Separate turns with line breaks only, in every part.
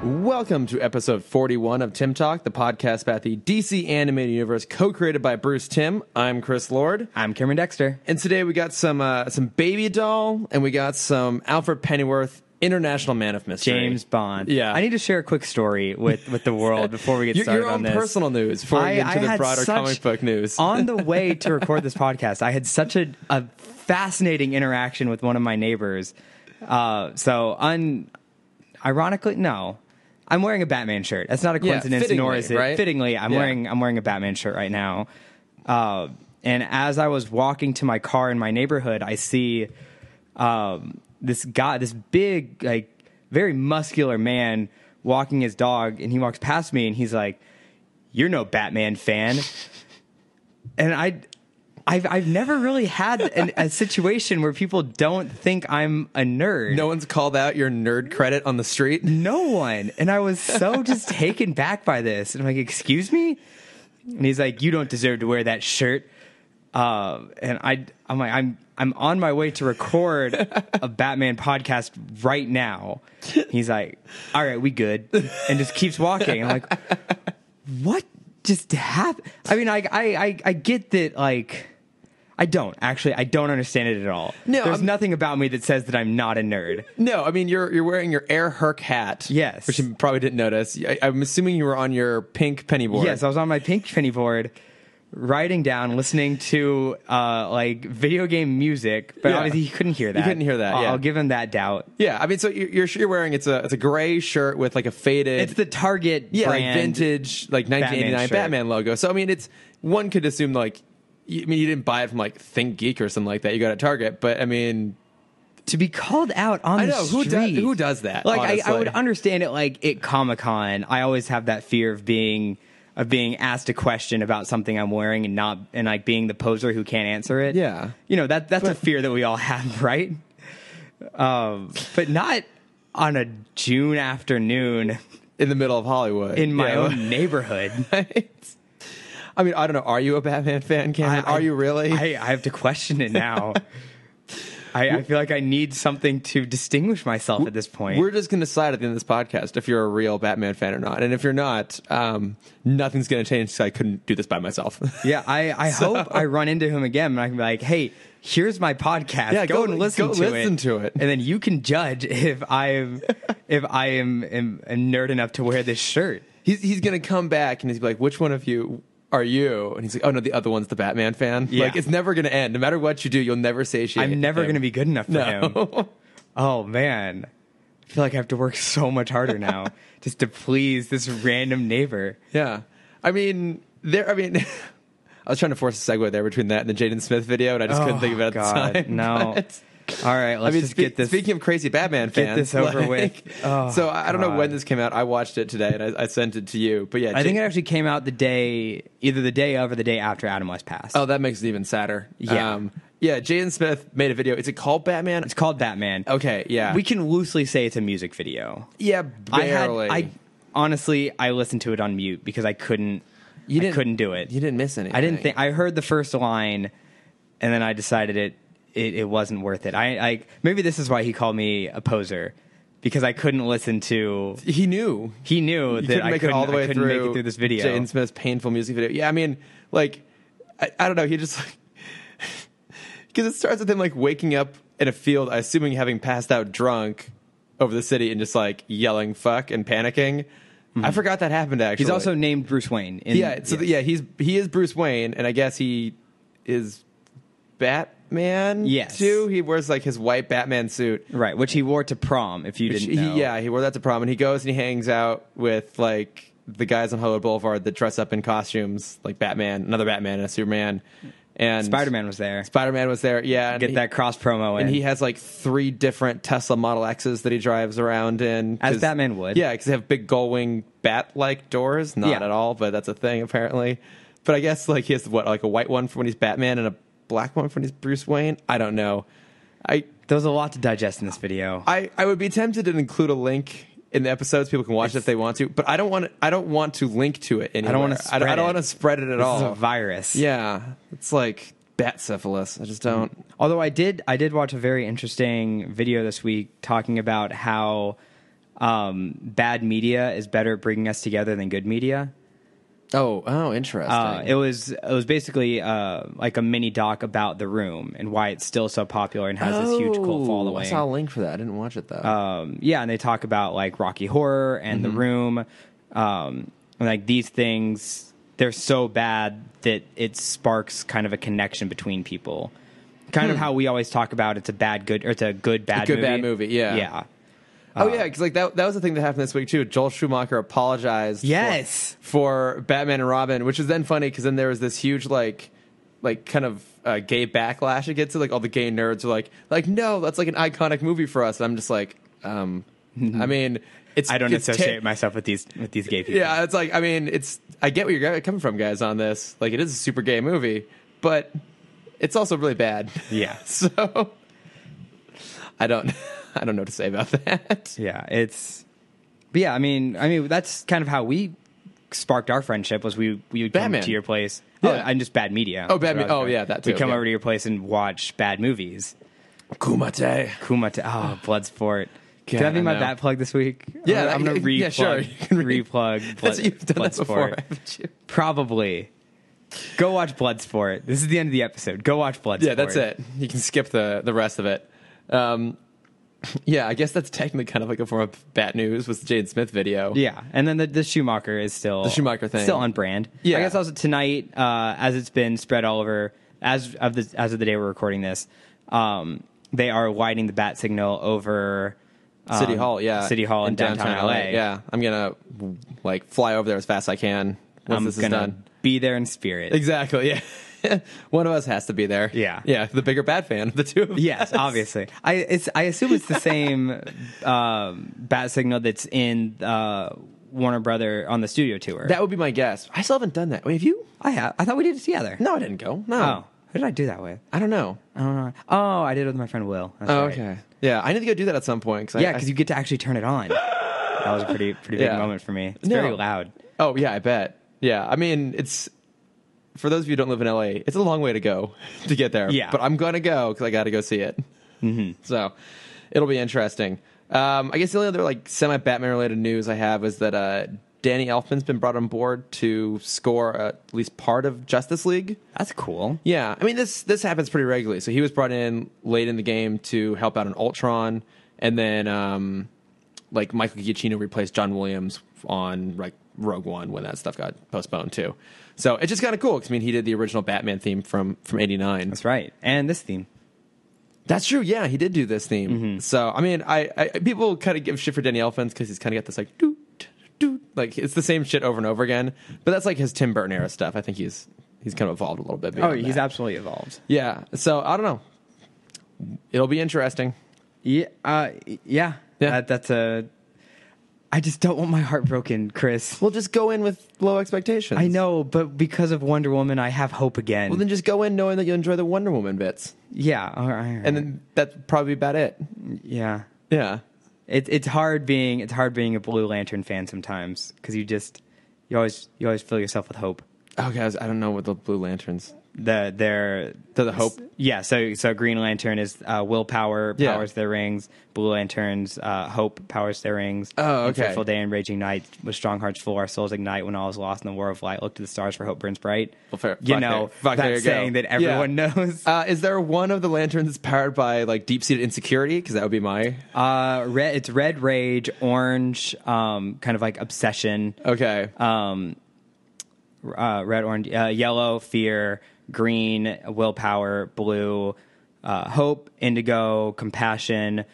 Welcome to episode 41 of Timm Talk, the podcast about the DC animated universe, co-created by Bruce Timm. I'm Chris Lord.
I'm Cameron Dexter.
And today we got some Baby Doll, and we got some Alfred Pennyworth, International Man of Mystery.
James Bond.
Yeah.
I need to share a quick story with the world before we get started on this.
Your own personal news before we get into the broader comic book news.
On the way to record this podcast, I had such a fascinating interaction with one of my neighbors. Ironically, no. I'm wearing a Batman shirt. That's not a coincidence, nor is it
right?
fittingly. I'm wearing a Batman shirt right now. And as I was walking to my car in my neighborhood, I see this guy, this big, like, very muscular man walking his dog, and he walks past me, and he's like, "You're no Batman fan." And I've never really had a situation where people don't think I'm a nerd.
No one's called out your nerd credit on the street?
No one. And I was so just taken back by this. And I'm like, "Excuse me?" And he's like, "You don't deserve to wear that shirt." And I'm like, I'm on my way to record a Batman podcast right now. He's like, "All right, we good," and just keeps walking. I'm like, what just happened? I mean, I get that, like, I don't understand it at all.
No,
there's nothing about me that says that I'm not a nerd.
No, I mean, you're wearing your Air Herc hat.
Yes.
Which you probably didn't notice. I'm assuming you were on your pink penny board.
Yes, I was on my pink penny board, writing down, listening to like video game music, but obviously he couldn't hear that.
You couldn't hear that. Yeah.
I'll give him that doubt.
Yeah, I mean, so you're wearing it's a gray shirt with like a faded.
It's the Target brand,
like vintage, like 1989 Batman logo. So I mean, it's one could assume like, I mean, you didn't buy it from like Think Geek or something like that. You got it at Target, but I mean,
to be called out on the street,
who does that?
Like, I would understand it. Like at Comic-Con, I always have that fear of being asked a question about something I'm wearing and like being the poser who can't answer it.
Yeah,
you know, that's a fear that we all have, right? But not on a June afternoon
in the middle of Hollywood
in my own neighborhood.
Right? I mean, I don't know. Are you a Batman fan, Cameron? Are you really?
I have to question it now. I feel like I need something to distinguish myself at this point.
We're just going to decide at the end of this podcast if you're a real Batman fan or not. And if you're not, nothing's going to change because I couldn't do this by myself.
Yeah, I hope I run into him again and I can be like, "Hey, here's my podcast.
Yeah,
go and listen
to it.
And then you can judge if I am a nerd enough to wear this shirt."
He's going to come back and he's like, "Which one of you are you?" And he's like, "Oh no, the other one's the Batman fan."
Yeah.
Like, it's never going to end. No matter what you do, you'll never satiate
I'm never going to be good enough for him.
No.
Oh man, I feel like I have to work so much harder now just to please this random neighbor.
Yeah, I mean, I was trying to force a segue there between that and the Jaden Smith video, and I just couldn't think of it at the time.
No. All right, let's just get this.
Speaking of crazy Batman fans,
get this over with. Oh,
so I don't know when this came out. I watched it today, and I sent it to you. But yeah,
I think it actually came out either the day of or the day after Adam West passed.
Oh, that makes it even sadder.
Yeah.
Yeah, Jaden Smith made a video. Is it called Batman?
It's called Batman.
Okay, yeah.
We can loosely say it's a music video.
Yeah, barely.
I honestly listened to it on mute because I couldn't do it.
You didn't miss anything.
I heard the first line, and then I decided it wasn't worth it. Maybe this is why he called me a poser, because I couldn't listen to.
He knew
that I couldn't make it through this video.
Jaden Smith's painful music video. Yeah, I mean, like, I don't know. He just like, because it starts with him like waking up in a field, assuming having passed out drunk over the city and just like yelling "fuck" and panicking. Mm-hmm. I forgot that happened. Actually,
he's also named Bruce Wayne.
He is Bruce Wayne, and I guess he is Batman.
Yes,
too. He wears like his white Batman suit,
right, which he wore to prom. If you didn't know,
he wore that to prom, and he goes and he hangs out with like the guys on Hollywood Boulevard that dress up in costumes like Batman, another Batman, and a Superman. And
Spider-Man was there.
Yeah.
Get that cross promo in.
And he has like 3 different Tesla Model X's that he drives around in.
As Batman would.
Yeah, because they have big gull-wing bat-like doors. Not at all, but that's a thing apparently. But I guess like he has like a white one for when he's Batman and a black one for when he's Bruce Wayne. I don't know.
There's a lot to digest in this video.
I would be tempted to include a link in the episodes. People can watch it if they want to, but I don't want to link to it anywhere. I don't want to spread it at all.
This is a virus.
Yeah, it's like bat syphilis. I just don't.
Although I did watch a very interesting video this week talking about how bad media is better at bringing us together than good media.
Oh, interesting.
It was basically like a mini doc about The Room and why it's still so popular and has this huge cult following.
I saw a link for that. I didn't watch it though.
Yeah, and they talk about like Rocky Horror and The Room, and like these things. They're so bad that it sparks kind of a connection between people. Kind of how we always talk about it's a bad good or it's a good bad movie.
Bad movie. Yeah.
Yeah.
Yeah, because like that was the thing that happened this week too. Joel Schumacher apologized.
Yes.
For Batman and Robin, which is then funny because then there was this huge like kind of gay backlash it gets to. Like all the gay nerds are like no, that's like an iconic movie for us. And I'm just like, I mean,
I don't associate myself with these gay people.
Yeah, it's like I mean, I get where you're coming from, guys, on this. Like it is a super gay movie, but it's also really bad.
Yeah.
So I don't know what to say about that.
Yeah, but yeah, I mean, that's kind of how we sparked our friendship. Was we would come
Batman.
to your place?
Yeah.
Oh, and just bad media.
Oh, bad media. Oh, yeah, that too.
We'd come
yeah.
over to your place and watch bad movies.
Kumite.
Oh, Bloodsport.
God,
Can that be
I
my
know.
bat plug this week?
Yeah,
I'm gonna replug.
Yeah, sure. You can
replug.
That's what you've done that before,
Bloodsport.
haven't you?
Probably. Go watch Bloodsport. This is the end of the episode. Go watch Bloodsport.
Yeah, that's it. You can skip the rest of it. Yeah, I guess that's technically kind of like a form of Bat News with the Jade Smith video.
Yeah, and then the Schumacher is still
the Schumacher thing,
still on brand.
Yeah,
I guess also tonight, as it's been spread all over, as of the day we're recording this, they are lighting the bat signal over
City Hall. Yeah,
City Hall in downtown LA.
Yeah, I'm gonna like fly over there as fast as I can once this is done.
Be there in spirit.
Exactly. Yeah. One of us has to be there.
Yeah.
The bigger Bat fan of the two of us.
Yes, obviously. I assume it's the same bat signal that's in Warner Brother on the studio tour.
That would be my guess. I still haven't done that. Wait, have you?
I have. I thought we did it together.
No, I didn't go. No.
Oh, who did I do that with?
I don't know.
Oh, I did it with my friend Will. That's right.
Okay. Yeah, I need to go do that at some point.
Because you get to actually turn it on. That was a pretty big moment for me. It's very loud.
Oh yeah, I bet. Yeah, I mean it's. For those of you who don't live in LA, it's a long way to go to get there.
Yeah.
But I'm going to go because I got to go see it.
Mm-hmm.
So it'll be interesting. I guess the only other like semi-Batman related news I have is that Danny Elfman's been brought on board to score at least part of Justice League.
That's cool.
Yeah. I mean, this happens pretty regularly. So he was brought in late in the game to help out on Ultron. And then like Michael Giacchino replaced John Williams on like Rogue One when that stuff got postponed too. So it's just kind of cool because I mean he did the original Batman theme from '89.
That's right, and this theme.
That's true. Yeah, he did do this theme.
Mm-hmm.
So I mean, I people kind of give shit for Danny Elfman because he's kind of got this like doot doot, like it's the same shit over and over again. But that's like his Tim Burton era stuff. I think he's kind of evolved a little bit.
Oh, he's absolutely evolved.
Yeah. So I don't know. It'll be interesting.
Yeah. Yeah. That's a. I just don't want my heart broken, Chris.
Well, just go in with low expectations.
I know, but because of Wonder Woman, I have hope again.
Well, then just go in knowing that you'll enjoy the Wonder Woman bits.
Yeah, all right.
And then that'd probably be about it.
Yeah.
Yeah.
It's hard being a Blue Lantern fan sometimes because you always fill yourself with hope.
Oh, guys, I don't know what the Blue Lanterns.
They're
the hope.
Yeah, so Green Lantern is willpower powers their rings. Blue Lantern's hope powers their rings.
Oh, okay.
And Fearful day and raging night, with strong hearts full, our souls ignite. When all is lost in the war of light, look to the stars for hope burns bright.
Well, fair.
That saying that everyone knows.
Is there one of the lanterns that's powered by like deep seated insecurity? Because that would be my.
Red. It's red rage, orange, kind of like obsession.
Okay.
Red, orange, yellow, fear. Green, willpower. Blue, hope. Indigo, compassion.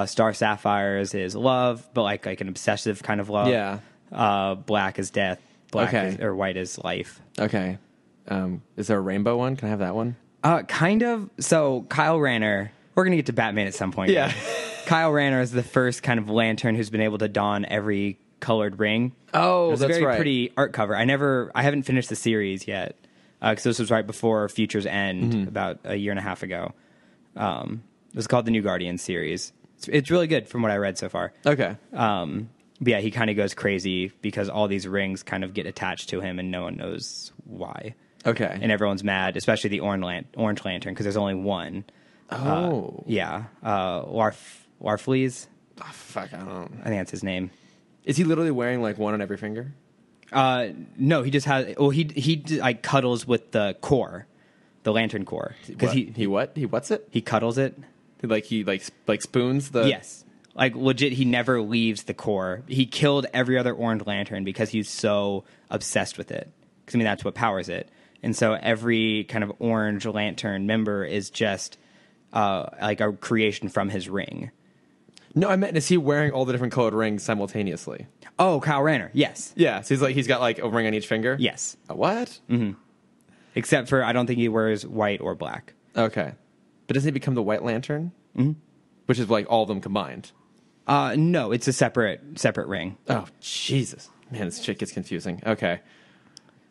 Star sapphires is love, but like an obsessive kind of love.
Yeah.
Black is death. Or white is life.
Okay. Is there a rainbow one? Can I have that one?
Kind of. So Kyle Rayner. We're gonna get to Batman at some point.
Yeah.
Kyle Rayner is the first kind of lantern who's been able to don every colored ring.
Oh,
it was
that's
a very
right.
pretty art cover. I haven't finished the series yet because this was right before Future's End, about a year and a half ago. It was called the New Guardian series. It's really good from what I read so far.
Okay.
But yeah, he kind of goes crazy because all these rings kind of get attached to him and no one knows why.
Okay.
And everyone's mad, especially the Orange Lantern, because there's only one.
Oh.
Yeah. Larfleeze.
Fuck, I don't.
I think that's his name.
Is he literally wearing like one on every finger?
No, he just has. Well, he like cuddles with the core, the lantern core, because
he what's it?
He cuddles it.
He spoons the.
Yes, like legit. He never leaves the core. He killed every other orange lantern because he's so obsessed with it. Because I mean, that's what powers it. And so every kind of orange lantern member is just like a creation from his ring.
No, I meant, is he wearing all the different colored rings simultaneously?
Oh, Kyle Rayner, yes.
Yeah, so he's got like a ring on each finger?
Yes.
A what?
Mm-hmm. Except for, I don't think he wears white or black.
Okay. But doesn't he become the White Lantern?
Mm-hmm.
Which is like all of them combined?
No, it's a separate ring.
Oh, Jesus. Man, this shit gets confusing. Okay.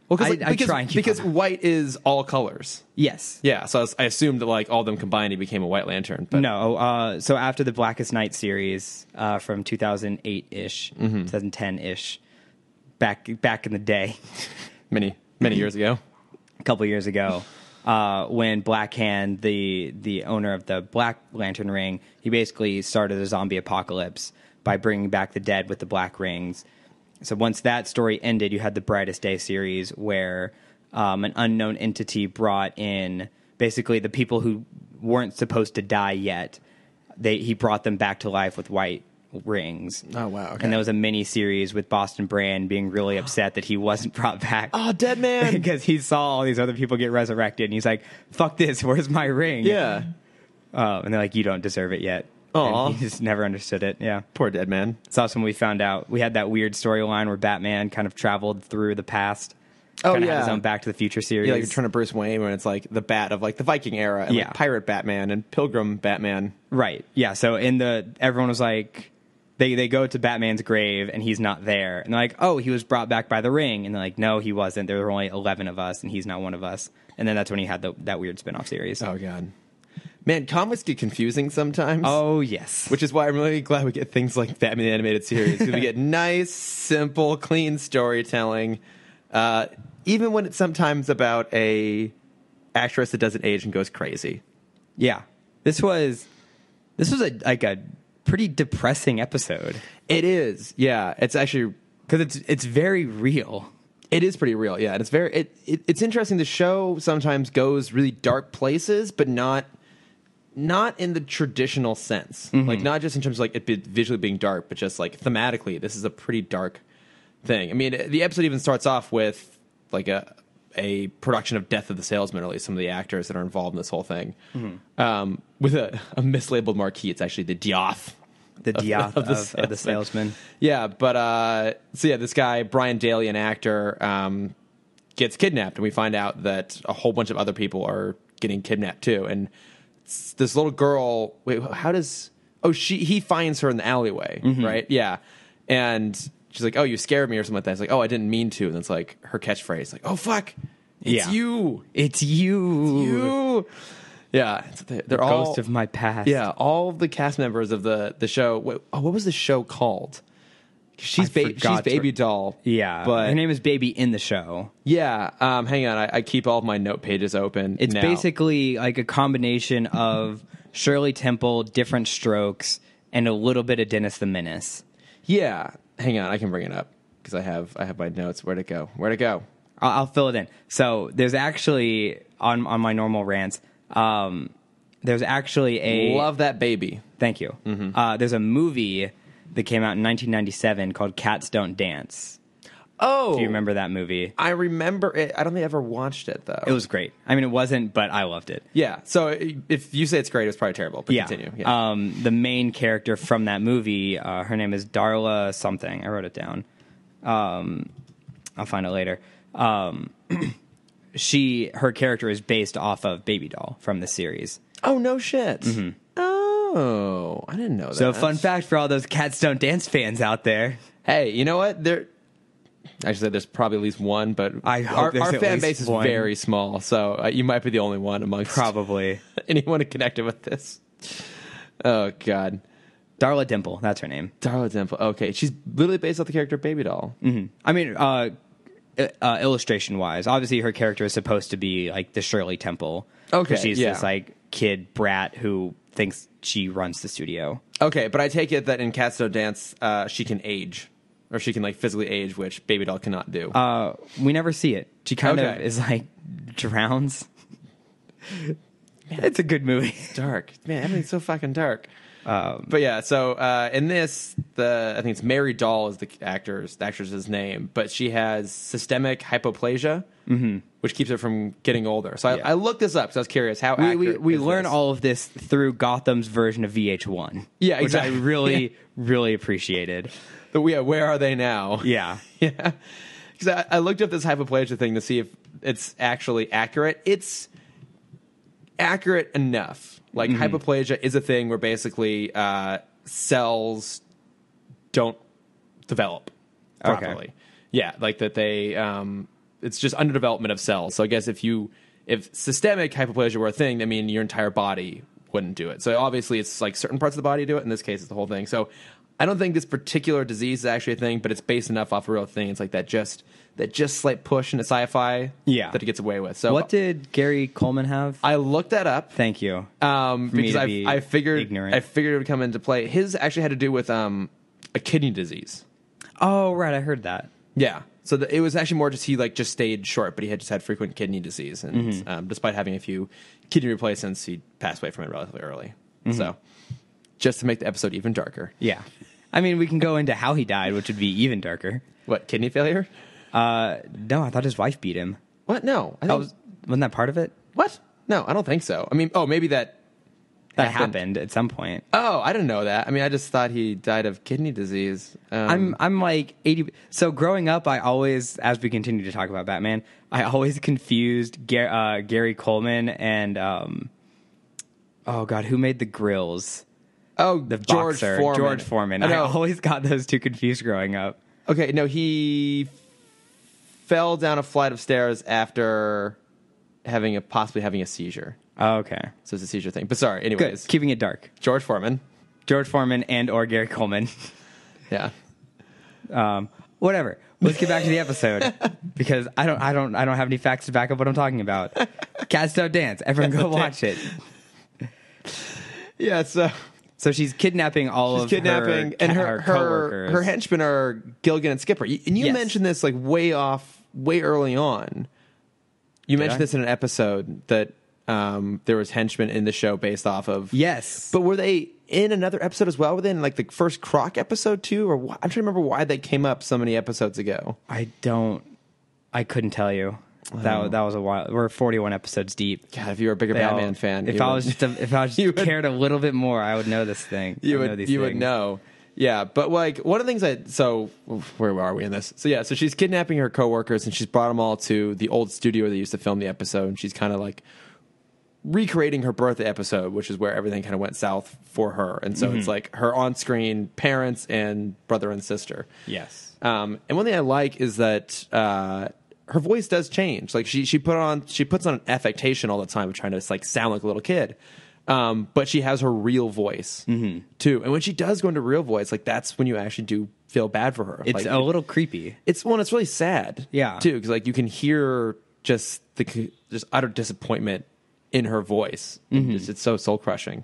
Well, because white is all colors.
Yes.
Yeah, so I assumed that like all of them combined, he became a White Lantern. But
no, so after the Blackest Night series from 2008-ish, 2010-ish, back in the day.
many years ago.
A couple years ago, when Black Hand, the owner of the Black Lantern ring, he basically started a zombie apocalypse by bringing back the dead with the black rings. So once that story ended, you had the Brightest Day series where an unknown entity brought in basically the people who weren't supposed to die yet. He brought them back to life with white rings.
Oh, wow. Okay.
And there was a mini series with Boston Brand being really upset that he wasn't brought back.
Oh, dead man.
Because he saw all these other people get resurrected. And he's like, fuck this. Where's my ring?
Yeah.
And they're like, you don't deserve it yet.
Aw.
And he just never understood it. Yeah.
Poor dead man.
It's awesome. We found out we had that weird storyline where Batman kind of traveled through the past.
Oh,
kind of
yeah.
had his own Back to the Future series.
Yeah, like Return of Bruce Wayne, when it's like the Bat of like the Viking era, and like Pirate Batman and Pilgrim Batman.
Right. Yeah. So everyone was like, they go to Batman's grave and he's not there, and they're like, oh, he was brought back by the ring, and they're like, no, he wasn't. There were only 11 of us, and he's not one of us. And then that's when he had that weird spinoff series.
Oh god. Man, comics get confusing sometimes.
Oh, yes.
Which is why I'm really glad we get things like Batman the Animated Series. Because we get nice, simple, clean storytelling. Even when it's sometimes about a actress that doesn't age and goes crazy.
Yeah. This was a pretty depressing episode.
It is. Yeah. It's actually...
Because it's very real.
It is pretty real, yeah. And it's interesting. The show sometimes goes really dark places, but not in the traditional sense. Mm-hmm. Like, not just in terms of like it visually being dark, but just like thematically, this is a pretty dark thing. I mean, the episode even starts off with like a production of Death of the Salesman, or at least some of the actors that are involved in this whole thing, with a mislabeled marquee. It's actually the Diath.
The Diath of the salesman.
Yeah, but so yeah, this guy, Brian Daly, an actor, gets kidnapped, and we find out that a whole bunch of other people are getting kidnapped too. And this little girl, he finds her in the alleyway, right? Yeah. And she's like, oh, you scared me or something like that. It's like, oh, I didn't mean to. And it's like her catchphase, like, oh, fuck. It's you.
It's you.
It's you. Yeah. They're all
ghost of my past.
Yeah. All of the cast members of the show. What was the show called? She's Baby Doll.
Yeah.
But
her name is Baby in the show.
Yeah. Hang on. I keep all of my note pages open.
It's basically like a combination of Shirley Temple, Different Strokes, and a little bit of Dennis the Menace.
Yeah. Hang on. I can bring it up because I have my notes. Where'd it go?
I'll fill it in. So there's actually, on my normal rants, there's actually
Love that baby.
Thank you. Mm-hmm. There's a movie that came out in 1997 called Cats Don't Dance.
Oh.
Do you remember that movie?
I remember it. I don't think I ever watched it, though.
It was great. I mean, it wasn't, but I loved it.
Yeah. So if you say it's great, it's probably terrible, but continue. Yeah.
The main character from that movie, her name is Darla something. I wrote it down. I'll find it later. Her character is based off of Baby Doll from the series.
Oh, no shit. Mm-hmm. Oh, I didn't know that.
So, fun fact for all those Cats Don't Dance fans out there.
Hey, you know what? Actually, there's probably at least one, but our fan base is very small, so you might be the only one amongst
probably
anyone connected with this. Oh, God.
Darla Dimple, that's her name.
Darla Dimple. Okay, she's literally based off the character Baby Doll.
Mm-hmm. I mean, illustration-wise, obviously her character is supposed to be like the Shirley Temple.
Okay,
she's this like kid brat who thinks she runs the studio.
Okay, but I take it that in Cats Don't Dance, she can age. Or she can, like, physically age, which Baby Doll cannot do.
We never see it. She kind of is, like, drowns. It's a good movie.
Dark. Man, everything's so fucking dark. But yeah, so in this, I think it's Mary Doll is the actress's name, but she has systemic hypoplasia, which keeps her from getting older. So I looked this up because I was curious how accurate
we learn all of this through Gotham's version of VH1.
Yeah, exactly.
Which I really, really appreciated.
But yeah, where are they now?
Yeah.
Yeah. Because I looked up this hypoplasia thing to see if it's actually accurate. It's accurate enough. Like, hypoplasia is a thing where basically cells don't develop properly.
Okay.
Yeah, like that they, it's just underdevelopment of cells. So I guess if systemic hypoplasia were a thing, I mean, your entire body wouldn't do it. So obviously it's like certain parts of the body do it. In this case, it's the whole thing. So I don't think this particular disease is actually a thing, but it's based enough off a real thing. It's like that just slight push into sci-fi that it gets away with. So
what did Gary Coleman have?
I looked that up.
Thank you.
Because I figured
ignorant.
it would come into play. His actually had to do with a kidney disease.
Oh, right. I heard that.
Yeah. So it was actually more just he just stayed short, but he had just had frequent kidney disease, and despite having a few kidney replacements, he passed away from it relatively early. So just to make the episode even darker.
Yeah. I mean, we can go into how he died, which would be even darker.
What, kidney failure?
No, I thought his wife beat him.
What? No.
Wasn't that part of it?
What? No, I don't think so. I mean, maybe that
happened at some point.
Oh, I didn't know that. I mean, I just thought he died of kidney disease.
I'm like 80. So growing up, I always, as we continue to talk about Batman, I always confused Gary Coleman and oh god, who made the grills?
Oh,
the
George
boxer,
Foreman.
George Foreman. I always got those two confused growing up.
Okay, no, he fell down a flight of stairs after possibly having a seizure.
Oh, okay.
So it's a seizure thing. But sorry, anyways.
Good. Keeping it dark.
George Foreman
and or Gary Coleman.
Yeah.
Whatever. Let's get back to the episode because I don't have any facts to back up what I'm talking about. Cats Don't Dance. Everyone go watch it.
Yeah,
so she's kidnapping her coworkers.
Her henchmen are Gilligan and Skipper. And you mentioned this way early on. You mentioned this in an episode that there was henchmen in the show based off of.
Yes.
But were they in another episode as well? Were they in the first Croc episode too? Or I'm trying to remember why they came up so many episodes ago.
I couldn't tell you. That was a while. We're 41 episodes deep.
God, if you were a bigger Batman fan,
if I was just cared a little bit more, I would know this thing.
You would know. Yeah, but one of the things where are we in this? So she's kidnapping her coworkers and she's brought them all to the old studio where they used to film the episode, and she's kind of recreating her birthday episode, which is where everything kind of went south for her. And so it's her on-screen parents and brother and sister.
Yes.
And one thing I like is that her voice does change. She puts on an affectation all the time of trying to sound like a little kid. But she has her real voice too. And when she does go into real voice, that's when you actually do feel bad for her.
It's a little creepy.
It's really sad.
Yeah.
Too, because you can hear just utter disappointment in her voice. It's so soul crushing.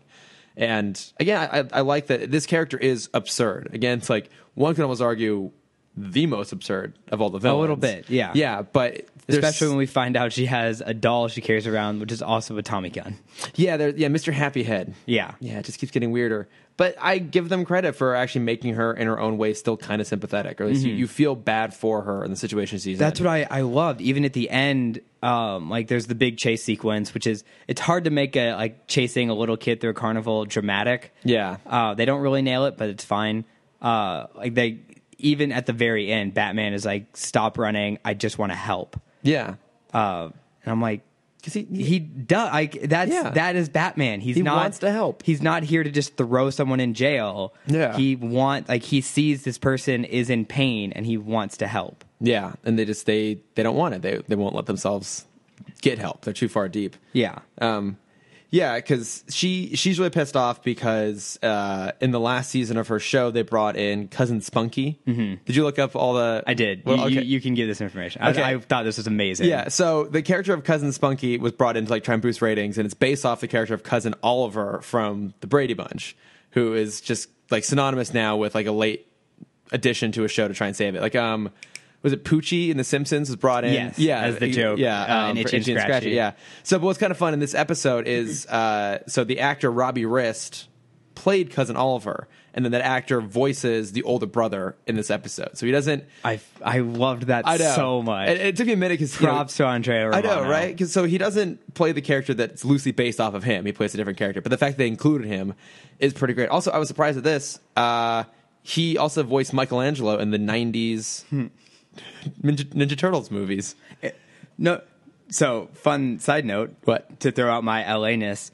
And again, I like that this character is absurd. Again, it's one can almost argue the most absurd of all the villains.
A little bit, yeah.
Yeah, but
especially when we find out she has a doll she carries around, which is also a Tommy gun.
Yeah, Mr. Happy Head.
Yeah.
Yeah, it just keeps getting weirder. But I give them credit for actually making her, in her own way, still kind of sympathetic. Or at least you feel bad for her in the situation she's in.
That's what I loved. Even at the end, there's the big chase sequence, which is, it's hard to make chasing a little kid through a carnival dramatic.
Yeah.
They don't really nail it, but it's fine. Even at the very end, Batman is stop running. I just want to help.
Yeah.
And I'm like, because he does. That is Batman. He
wants to help.
He's not here to just throw someone in jail.
Yeah.
He sees this person is in pain and he wants to help.
Yeah. And they don't want it. They won't let themselves get help. They're too far deep.
Yeah.
Yeah, because she's really pissed off because in the last season of her show, they brought in Cousin Spunky. Mm-hmm. Did you look up all the...
I did. Well, okay. You can give this information.
Okay.
I thought this was amazing.
Yeah, so the character of Cousin Spunky was brought in to try and boost ratings, and it's based off the character of Cousin Oliver from the Brady Bunch, who is just like synonymous now with like a late addition to a show to try and save it. Like, was it Poochie in The Simpsons was brought in?
Yes,
yeah,
as the joke.
Yeah,
in
for
Itchy and Scratchy.
Yeah. So, but what's kind of fun in this episode is, so the actor Robbie Rist played Cousin Oliver, and then that actor voices the older brother in this episode. So he doesn't.
I loved that so much.
It took me a minute because
props to Andrea Romano.
I know, right? Because so he doesn't play the character that's loosely based off of him. He plays a different character, but the fact that they included him is pretty great. Also, I was surprised at this. He also voiced Michelangelo in the '90s Ninja Turtles movies.
No, so fun side note.
What?
To throw out my LA-ness.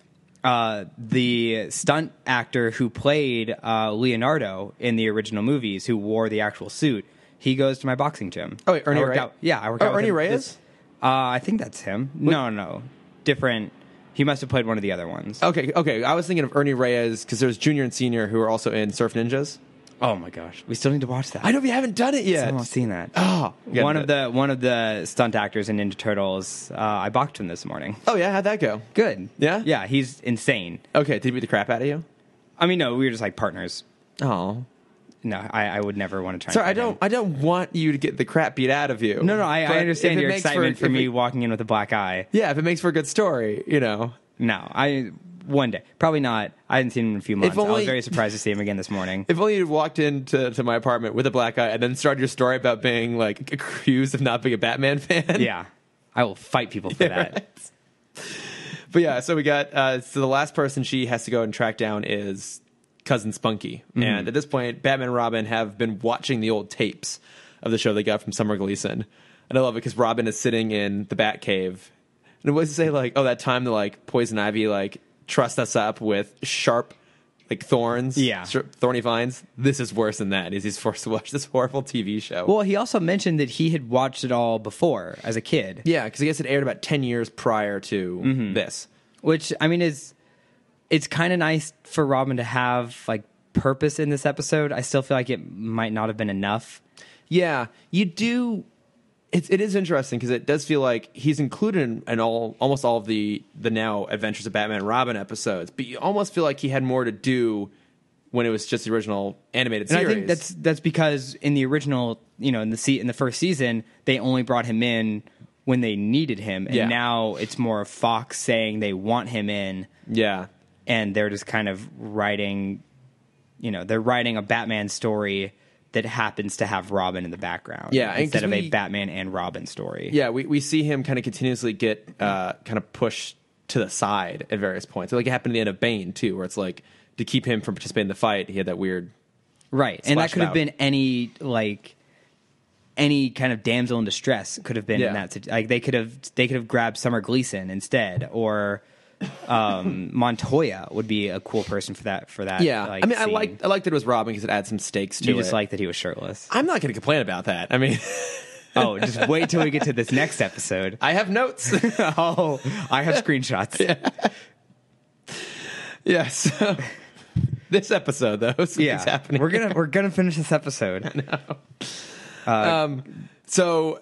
The stunt actor who played Leonardo in the original movies, who wore the actual suit, he goes to my boxing gym.
Oh, wait, Ernie Reyes?
I work out with
Ernie
him.
Reyes?
I think that's him. No. Different. He must have played one of the other ones.
Okay. I was thinking of Ernie Reyes because there's Junior and Senior who are also in Surf Ninjas.
Oh my gosh, we still need to watch that.
I know we haven't done it yet.
I've almost seen that.
Oh,
one of the stunt actors in Ninja Turtles. I boxed him this morning.
Oh yeah, how'd that go?
Good.
Yeah?
Yeah, he's insane.
Okay, did he beat the crap out of you?
I mean, no, we were just like partners.
Oh.
No, I would never want to try.
Sorry, I don't want you to get the crap beat out of you.
No, I understand your excitement for me walking in with a black eye.
Yeah, if it makes for a good story, you know.
No, one day. Probably not. I hadn't seen him in a few months. I was very surprised to see him again this morning.
If only you walked into my apartment with a black eye and then started your story about being like accused of not being a Batman fan.
Yeah. I will fight people for that.
Right. But yeah, so we got so the last person she has to go and track down is Cousin Spunky. Mm-hmm. And at this point, Batman and Robin have been watching the old tapes of the show they got from Summer Gleason. And I love it because Robin is sitting in the Batcave. And it was to say like, oh, that time the like Poison Ivy like trussed us up with sharp like thorns, thorny vines. This is worse than that. He's forced to watch this horrible TV show.
Well, he also mentioned that he had watched it all before as a kid.
Yeah, because I guess it aired about 10 years prior to this.
Which, I mean, it's kind of nice for Robin to have like purpose in this episode. I still feel like it might not have been enough.
Yeah, you do. It is interesting because it does feel like he's included in almost all of the now Adventures of Batman and Robin episodes, but you almost feel like he had more to do when it was just the original animated series.
And I think that's because in the original, in the first season, they only brought him in when they needed him, and now it's more of Fox saying they want him in.
Yeah,
and they're just kind of writing, they're writing a Batman story that happens to have Robin in the background, instead of a Batman and Robin story.
Yeah, we see him kind of continuously get kind of pushed to the side at various points. Like it happened at the end of Bane too, where it's like to keep him from participating in the fight, he had that weird
and that could have been any kind of damsel in distress could have been in that. Like they could have grabbed Summer Gleason instead, or Montoya would be a cool person for that.
Yeah,
like,
I mean,
scene.
I liked that it was Robin because it adds some stakes to it.
You just like that he was shirtless.
I'm not going to complain about that. I mean,
just wait till we get to this next episode.
I have notes.
I have screenshots.
Yeah. So this episode though, something's happening.
We're gonna finish this episode.
I know. So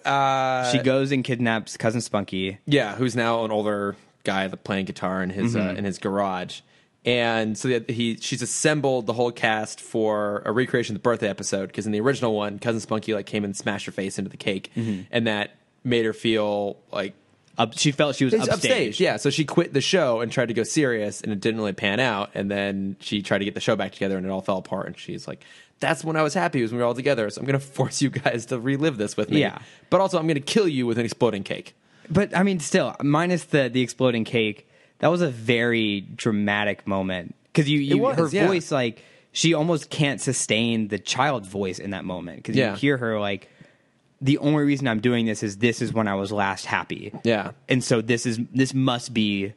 she goes and kidnaps Cousin Spunky.
Yeah, who's now an older guy playing guitar in his garage, and so she's assembled the whole cast for a recreation of the birthday episode, because in the original one, Cousin Spunky like came and smashed her face into the cake, and that made her feel like
she felt she was upstaged.
Yeah, so she quit the show and tried to go serious, and it didn't really pan out, and then she tried to get the show back together, and it all fell apart, and she's like, that's when I was happy, was when we were all together, so I'm going to force you guys to relive this with me.
Yeah.
But also I'm going to kill you with an exploding cake.
But, I mean, still, minus the exploding cake, that was a very dramatic moment. Because her voice, like, she almost can't sustain the child voice in that moment. Because you hear her, like, the only reason I'm doing this is when I was last happy.
Yeah.
And so this must be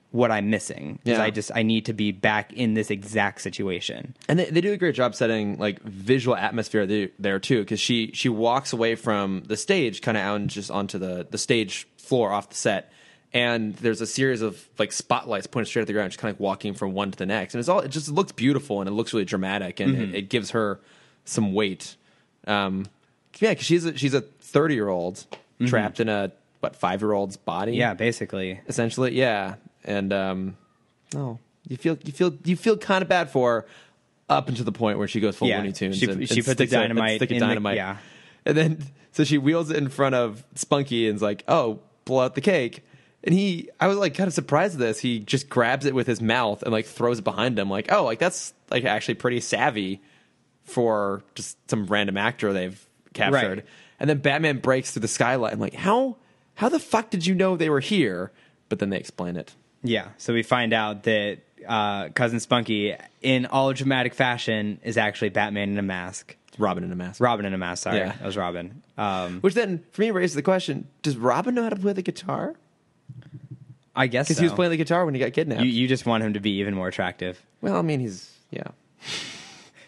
what I'm missing. Because I need to be back in this exact situation. And
they do a great job setting, like, visual atmosphere there too, because she walks away from the stage kind of out and just onto the stage floor off the set, and there's a series of like spotlights pointed straight at the ground, just kind of like walking from one to the next, and it just looks beautiful, and it looks really dramatic, and it gives her some weight. Because she's a 30-year-old trapped in a 5-year-old's body.
Yeah, basically,
essentially, yeah. And you feel kind of bad for her. up until the point where she goes full
Yeah.
Looney Tunes.
She put the dynamite
stick
in
dynamite.
yeah.
And then, so she wheels it in front of Spunky and's like, oh, blow out the cake. And I was like kind of surprised at this. He just grabs it with his mouth and like throws it behind him. Like, oh, like that's like actually pretty savvy for just some random actor they've captured.
Right.
And then Batman breaks through the skylight. I'm like, how the fuck did you know they were here? But then they explain it.
Yeah. So we find out that Cousin Spunky, in all dramatic fashion, is actually Batman in a mask.
Robin in a mask.
Robin in a mask, sorry.
Yeah.
That was Robin.
Which then, for me, raises the question, does Robin know how to play the guitar?
I guess
Because
so.
he was playing the guitar when he got kidnapped.
You just want him to be even more attractive.
Well, I mean, yeah.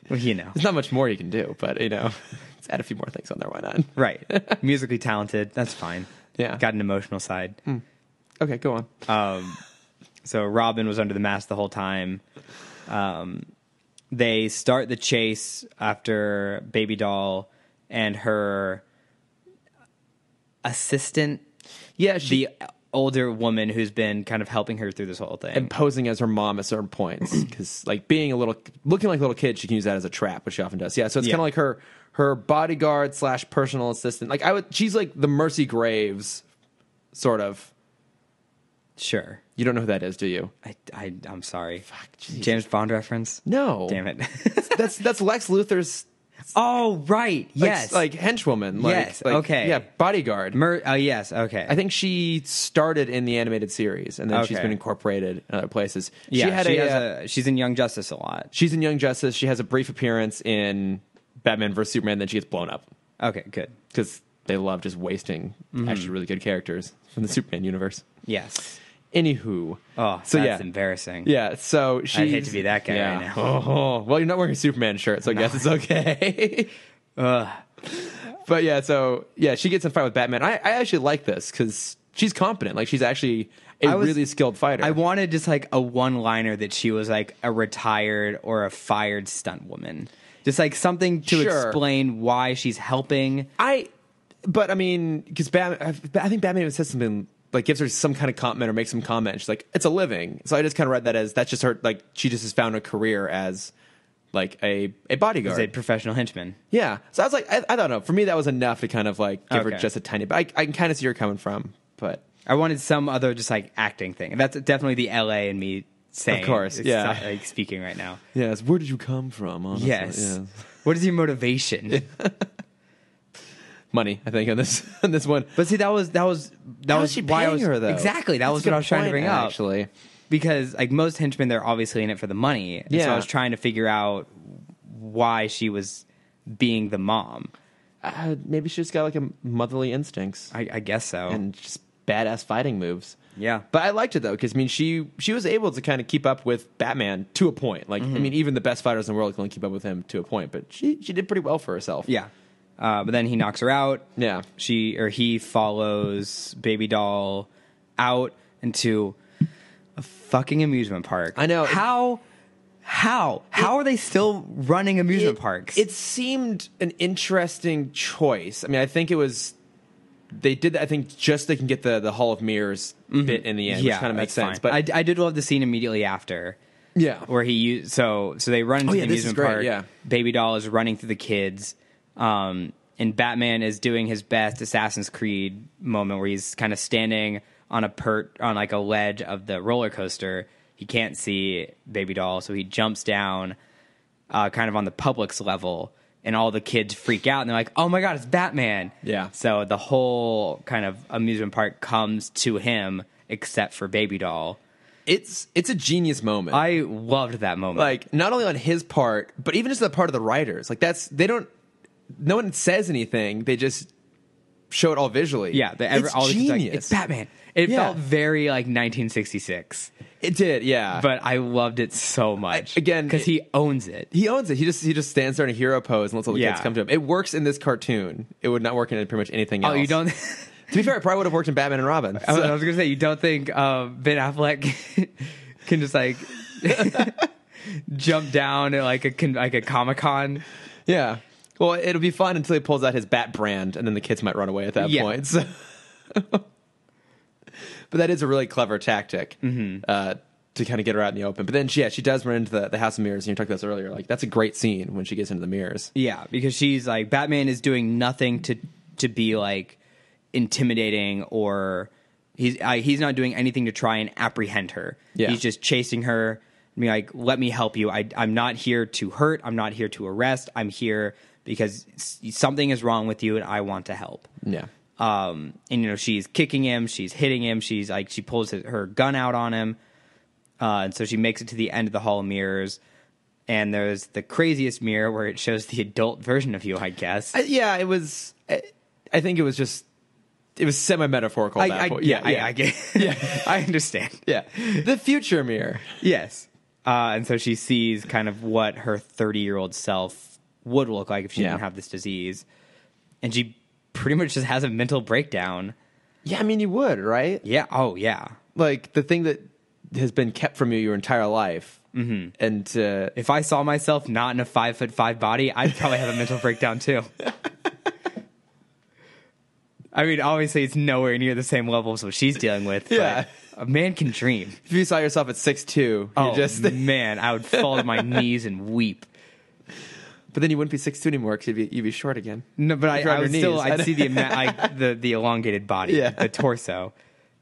Well, you know.
There's not much more you can do, but, let's add a few more things on there. Why not?
Right. Musically talented. That's fine.
Yeah.
Got an emotional side.
Okay, go on.
So Robin was under the mask the whole time. They start the chase after Baby Doll and her assistant.
Yeah,
The older woman who's been kind of helping her through this whole thing.
and posing as her mom at certain points. Because, like, looking like a little kid, she can use that as a trap, which she often does. Yeah, so it's
Yeah.
kind of like her bodyguard / personal assistant. Like, she's like the Mercy Graves, sort of.
Sure.
You don't know who that is, do you?
I'm sorry.
Jesus.
James Bond reference?
No.
Damn it.
That's Lex Luthor's
Oh, right. Yes.
like henchwoman. Like,
Yes,
like,
okay.
Yeah, bodyguard.
Yes, okay.
I think she started in the animated series, and then she's
Okay.
been incorporated in other places.
Yeah, she's in Young Justice a lot.
She's in Young Justice. She has a brief appearance in Batman vs Superman. Then she gets blown up
Okay, good.
because they love just wasting actually really good characters from the Superman universe.
Yes.
Anywho,
Oh,
so
that's
yeah,
embarrassing.
yeah. So she.
I'd hate to be that guy right now.
Oh, well, you're not wearing a Superman shirt, so I guess it's okay.
Ugh.
But yeah, so yeah, she gets in a fight with Batman. I actually like this because she's competent. Like she's actually a really skilled fighter.
I wanted just like a one-liner that she was like a retired or a fired stunt woman. Just like something to
Sure.
explain why she's helping.
But I mean, because I think Batman even says something like gives her some kind of comment or makes some comment. She's like, "It's a living." So I just kind of read that as that's just her. Like she just has found a career as like a bodyguard,
As a professional henchman.
Yeah. So I was like, I don't know. For me, that was enough to kind of like give her
Okay.
just a tiny. But I can kind of see where you're coming from. But
I wanted some other just like acting thing. That's definitely the LA in me saying.
Of course,
it's
yeah.
not, like speaking right now.
yes, where did you come from? Honestly?
Yes.
Yeah.
What is your motivation?
Money, I think, on this one.
But see, that was
How is she
why I
paying
was
her, though?
exactly that
That's
was
a
what
good
I was trying to
point,
bring up.
actually.
Because like most henchmen, they're obviously in it for the money. And so
Yeah.
I was trying to figure out why she was being the mom.
Maybe she just got like a motherly instincts
I guess so.
and just badass fighting moves.
yeah,
But I liked it though, because I mean, she was able to kind of keep up with Batman to a point. Like, I mean, even the best fighters in the world can only keep up with him to a point. But she did pretty well for herself.
yeah. But then he knocks her out.
Yeah.
He follows Baby Doll out into a fucking amusement park.
I know.
How are they still running amusement parks?
It seemed an interesting choice. I mean, I think it was they did that. I think just they can get the Hall of Mirrors bit in the end, which kind of makes
that's
sense.
fine.
But
I did love the scene immediately after.
yeah,
Where he used so they run into
Oh, yeah,
the
this is
amusement
great,
park.
yeah.
Baby Doll is running through the kids, and Batman is doing his best Assassin's Creed moment where he's kind of standing on on like a ledge of the roller coaster. He can't see Baby Doll, so he jumps down, kind of on the public's level, and all the kids freak out and they're like, "Oh my god, it's Batman!"
Yeah.
So the whole kind of amusement park comes to him, except for Baby Doll.
it's a genius moment.
I loved that moment.
Like not only on his part, but even just the part of the writers. Like no one says anything. They just show it all visually.
yeah,
it's
all the kids are
genius.
like, it's Batman. It
Yeah.
felt very like 1966,
It did, yeah.
but I loved it so much
again,
because he owns it.
He owns it. He just stands there in a hero pose and lets all the
Yeah.
kids come to him. It works in this cartoon. It would not work in pretty much anything else.
Oh, you don't?
To be fair, it probably would have worked in Batman and Robin.
I
So-
was gonna say you don't think Ben Affleck can just like jump down at like a Comic-Con?
yeah. Well, it'll be fun until he pulls out his bat brand, and then the kids might run away at that
Yeah.
point. So. But that is a really clever tactic to to kind of get her out in the open. But then she does run into the House of Mirrors, and you talked about this earlier. Like, that's a great scene when she gets into the mirrors.
Yeah, because she's like, Batman is doing nothing to be like intimidating, or he's not doing anything to try and apprehend her.
Yeah.
He's just chasing her, being like, let me help you. I'm not here to hurt. I'm not here to arrest. I'm here because something is wrong with you and I want to help.
Yeah.
And she's kicking him, she's hitting him, she's like, she pulls her gun out on him. And so she makes it to the end of the Hall of Mirrors, and there's the craziest mirror where it shows the adult version of you, I guess.
It was. I think it was just. It was semi-metaphorical at that point.
I get. Yeah, I understand.
Yeah, the future mirror.
Yes, and so she sees kind of what her 30-year-old self would look like if she didn't have this disease, and she pretty much just has a mental breakdown.
Yeah, I mean, you would, right?
Yeah. Oh, yeah.
Like the thing that has been kept from you your entire life. Mm-hmm. And
if I saw myself not in a 5'5" body, I'd probably have a mental breakdown too. I mean, obviously, it's nowhere near the same level as what she's dealing with.
Yeah,
but a man can dream.
If you saw yourself at 6'2",
man, I would fall to my knees and weep.
But then you wouldn't be 6'2" anymore because you'd be short again.
No, but I would still, I'd see the elongated body, the torso.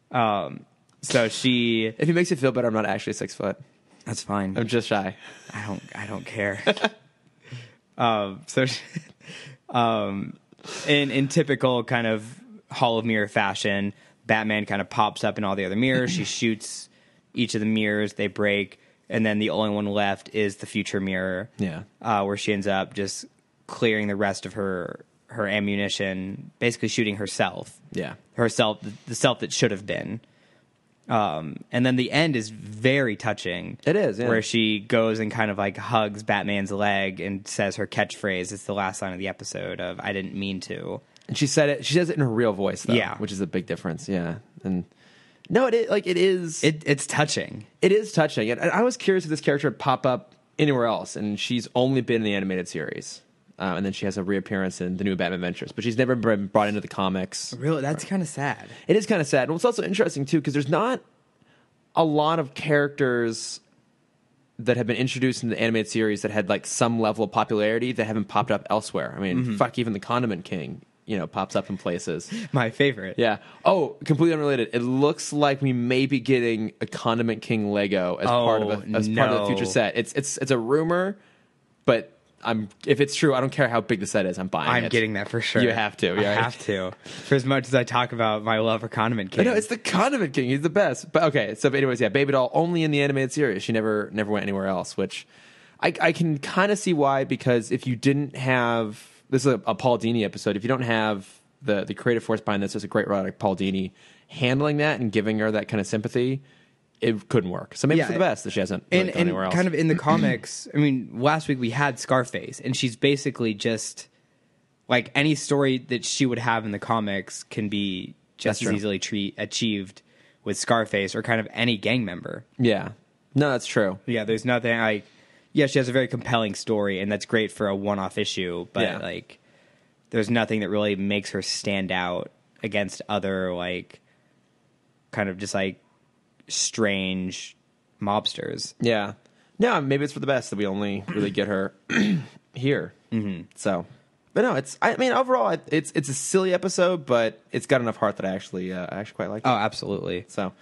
So she,
if it makes you feel better, I'm not actually 6 foot.
That's fine.
I'm just shy.
I don't care. So she, in typical kind of Hall of Mirror fashion, Batman kind of pops up in all the other mirrors. She shoots each of the mirrors, they break, and then the only one left is the future mirror.
Yeah,
where she ends up just clearing the rest of her ammunition, basically shooting herself.
Yeah,
herself, the self that should have been. And then the end is very touching.
It is, yeah.
Where she goes and kind of like hugs Batman's leg and says her catchphrase. It's the last line of the episode of "I didn't mean to."
And she said it. She says it in her real voice, though.
Yeah,
which is a big difference. Yeah, and no, it is.
It's touching.
It is touching. And I was curious if this character would pop up anywhere else. And she's only been in the animated series. And then she has a reappearance in the new Batman Adventures, but she's never been brought into the comics.
Really, that's kind of sad.
It is kind of sad. And it's also interesting too because there's not a lot of characters that have been introduced in the animated series that had like some level of popularity that haven't popped up elsewhere. I mean, even the Condiment King, pops up in places.
My favorite.
Yeah. Oh, completely unrelated. It looks like we may be getting a Condiment King Lego as part of the future set. It's a rumor, but if it's true, I don't care how big the set is. I'm buying it.
I'm getting that for sure.
You have to.
I have to. For as much as I talk about my love for Condiment King.
No, it's the Condiment King. He's the best. But okay, so anyways, yeah, Baby Doll only in the animated series. She never went anywhere else, which I can kind of see why, because if you didn't have, this is a Paul Dini episode, if you don't have the creative force behind this, there's a great writer like Paul Dini handling that and giving her that kind of sympathy, it couldn't work. So maybe it's for the best that she hasn't really gone anywhere else.
Kind of in the comics, I mean, last week we had Scarface, and she's basically just like any story that she would have in the comiks can be just as easily achieved with Scarface or kind of any gang member.
Yeah. No, that's true.
Yeah, there's nothing like, yeah, she has a very compelling story, and that's great for a one-off issue, but like, there's nothing that really makes her stand out against other, like, kind of just like strange mobsters.
Yeah. No, maybe it's for the best that we only really get her here. Mm-hmm. So, but no, overall, it's a silly episode, but it's got enough heart that I actually quite like it.
Oh, absolutely.
So,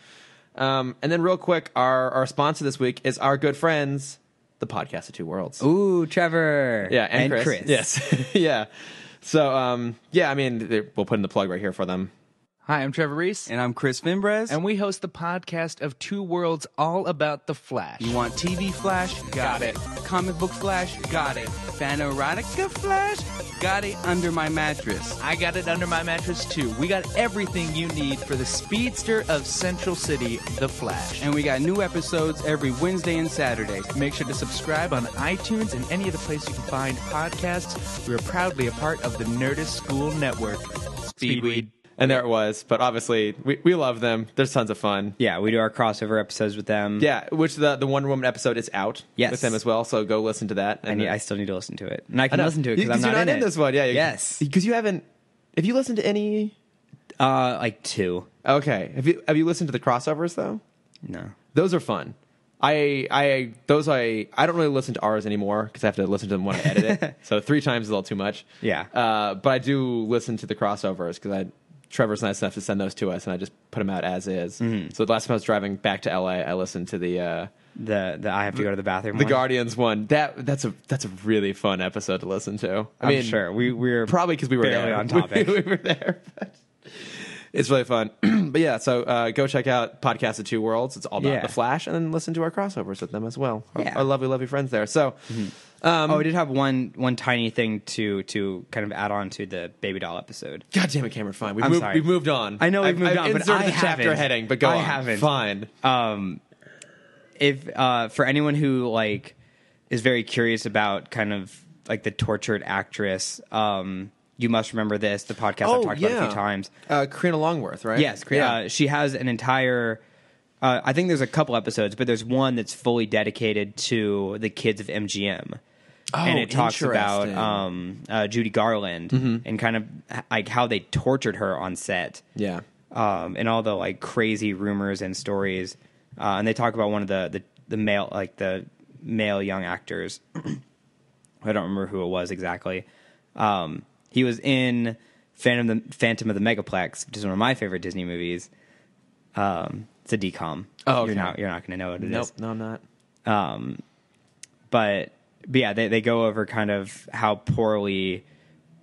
and then real quick, our sponsor this week is our good friends, the Podcast of Two Worlds.
Ooh, Trevor.
Yeah, and Chris. Yes. Yeah. So, we'll put in the plug right here for them.
Hi, I'm Trevor Reese.
And I'm Chris Finbrez.
And we host the podcast of Two Worlds all about the Flash.
You want TV Flash?
Got it.
Comic book Flash?
Got it.
Fan erotica Flash? Got it under my mattress.
I got it under my mattress, too. We got everything you need for the speedster of Central City, the Flash.
And we got new episodes every Wednesday and Saturday.
Make sure to subscribe on iTunes and any other place you can find podcasts. We are proudly a part of the Nerdist School Network. Speedweed.
And there it was. But obviously, we love them. There's tons of fun.
Yeah, we do our crossover episodes with them.
Yeah, which the Wonder Woman episode is out with them as well. So go listen to that.
And I still need to listen to it. And I can listen to it because I'm
not
in
this one. Yeah.
Yes.
Because you haven't... Have you listened to any...
Like 2.
Okay. Have you listened to the crossovers, though?
No.
Those are fun. I don't really listen to ours anymore because I have to listen to them when I edit it. So 3 times is a little too much.
Yeah.
But I do listen to the crossovers because Trevor's nice enough to send those to us, and I just put them out as is. Mm-hmm. So the last time I was driving back to LA, I listened to the I
have to go to the bathroom.
The Guardians one. That's a really fun episode to listen to. I mean,
sure we're
probably because we were
barely
there.
on topic.
We were there. But it's really fun. But yeah, so go check out Podcast of Two Worlds. It's all about the Flash, and then listen to our crossovers with them as well. Our lovely, lovely friends there. So. Mm-hmm.
I did have one tiny thing to kind of add on to the Baby Doll episode.
God damn it, Cameron! Fine,
sorry.
we've moved on.
I know we've moved on, but I
the chapter
haven't.
heading. But go on.
I haven't.
Fine.
If for anyone who like is very curious about kind of like the tortured actress, you must remember this. The podcast I've talked about a few times.
Karina Longworth, right?
Yes, she has an entire. I think there's a couple episodes, but there's one that's fully dedicated to the kids of MGM. And it talks about Judy Garland and kind of like how they tortured her on set.
Yeah.
And all the like crazy rumors and stories. And they talk about one of the male young actors. I don't remember who it was exactly. He was in Phantom of the Megaplex, which is one of my favorite Disney movies. It's a DCOM.
Oh, okay.
You're not going to know what it is.
No, I'm not.
But yeah, they go over kind of how poorly